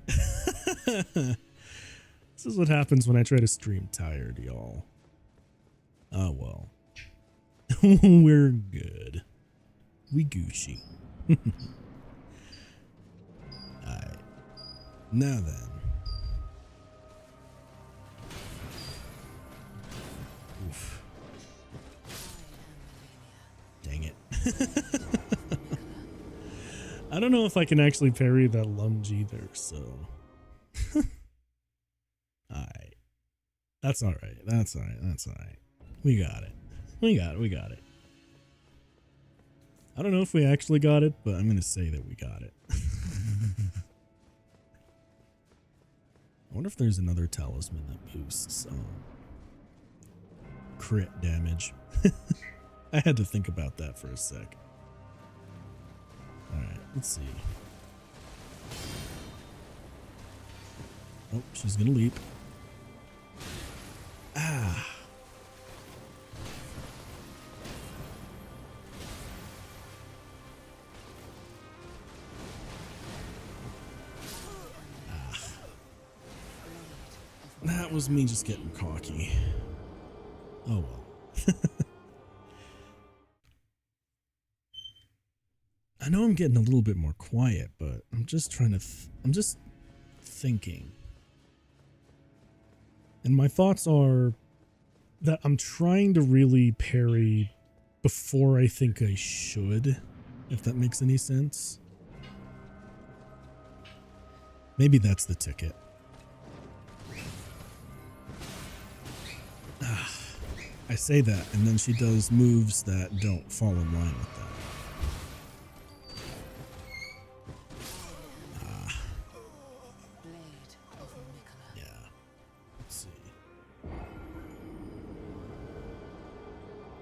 This is what happens when I try to stream tired, y'all. Oh well. We're good. We Gucci. Alright. Now then. Oof. Dang it. I don't know if I can actually parry that lunge either, so. Alright. That's alright. That's alright. That's alright. We got it. We got it. We got it. I don't know if we actually got it, but I'm going to say that we got it. wonder if there's another talisman that boosts crit damage. I had to think about that for a sec. Alright, let's see. Oh, she's gonna leap. Ah. That was me just getting cocky. Oh well. I know I'm getting a little bit more quiet, but I'm just trying to I'm just thinking. And my thoughts are that I'm trying to really parry before I think I should, if that makes any sense. Maybe that's the ticket. I say that, and then she does moves that don't fall in line with that. Blade of Miquella. Yeah. Let's see.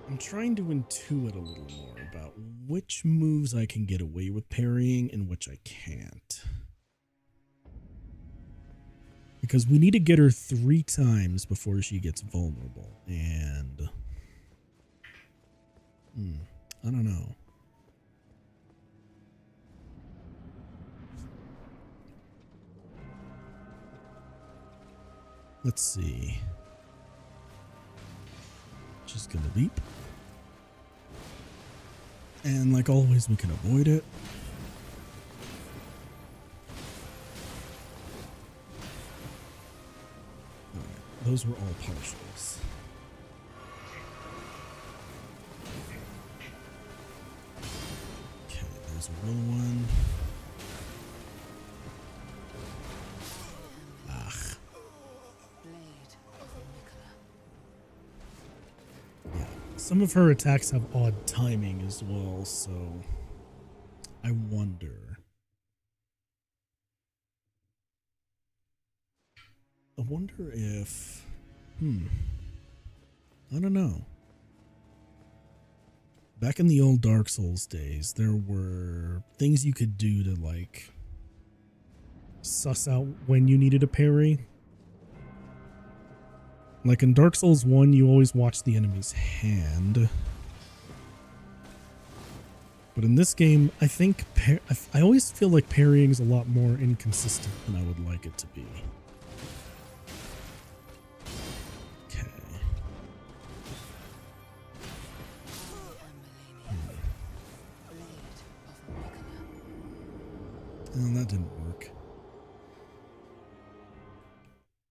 I'm trying to intuit a little more about which moves I can get away with parrying and which I can't. Because we need to get her 3 times before she gets vulnerable. And I don't know. Let's see. She's gonna leap. And like always, we can avoid it. Those were all partials. Okay, there's a real one. Ugh. Blade of Miquella. Yeah, some of her attacks have odd timing as well, so I wonder. I wonder if, I don't know. Back in the old Dark Souls days, there were things you could do to like suss out when you needed a parry. Like in Dark Souls 1, you always watch the enemy's hand. But in this game, I think I always feel like parrying is a lot more inconsistent than I would like it to be. Oh, that didn't work.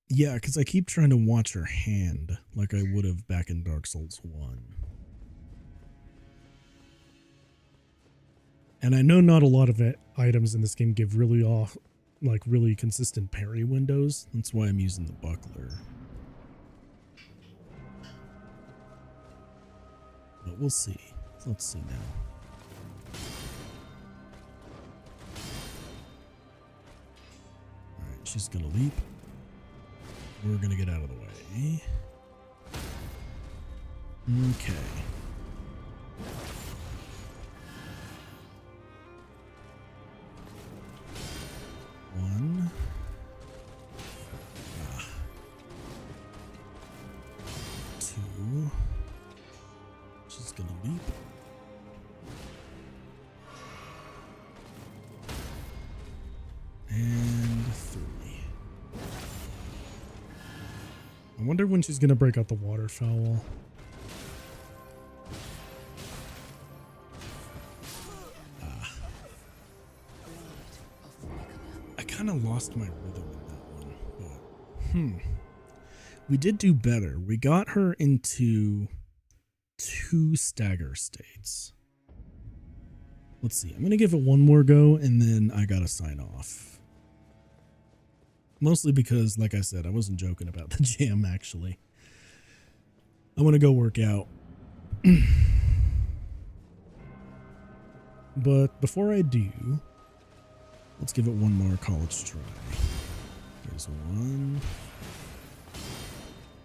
Yeah, because I keep trying to watch her hand like I would have back in Dark Souls 1. And I know not a lot of items in this game give really consistent parry windows. That's why I'm using the buckler. But we'll see. Let's see now. She's gonna leap. We're gonna get out of the way. Okay. One. Two. She's gonna leap. And 3. I wonder when she's gonna break out the waterfowl. I kind of lost my rhythm in that one, but we did do better. We got her into 2 stagger states. Let's see. I'm gonna give it one more go, and then I gotta sign off. Mostly because, like I said, I wasn't joking about the jam, actually. I want to go work out. But before I do, let's give it one more college try. Here There's 1,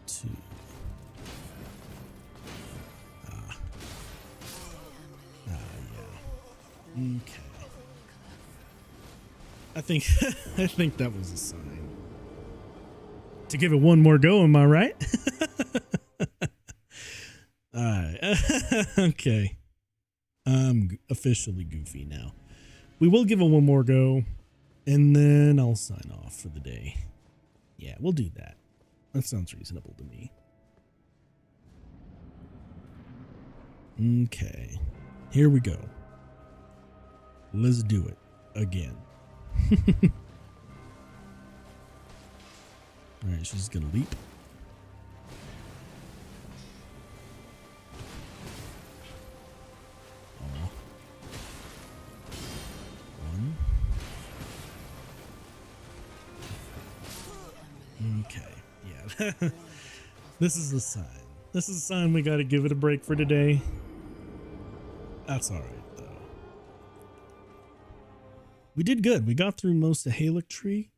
2. Yeah. Okay. I think I think that was a sign to give it one more go. Am I right? All right. Okay. I'm officially goofy now. We will give it one more go, and then I'll sign off for the day. Yeah, we'll do that. That sounds reasonable to me. Okay. Here we go. Let's do it again. All right, she's gonna leap. Oh. 1. Okay, yeah. This is a sign. This is a sign we gotta give it a break for today. That's all right, though. We did good. We got through most of Haligtree.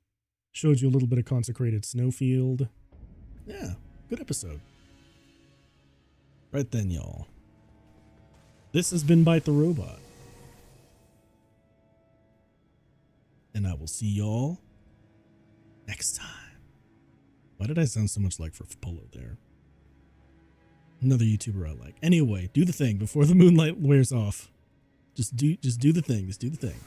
Showed you a little bit of Consecrated Snowfield. Yeah, good episode. Right then, y'all. This has been Byte the Robot. And I will see y'all next time. Why did I sound so much like Polo there? Another YouTuber I like. Anyway, do the thing before the moonlight wears off. Just do the thing. Just do the thing.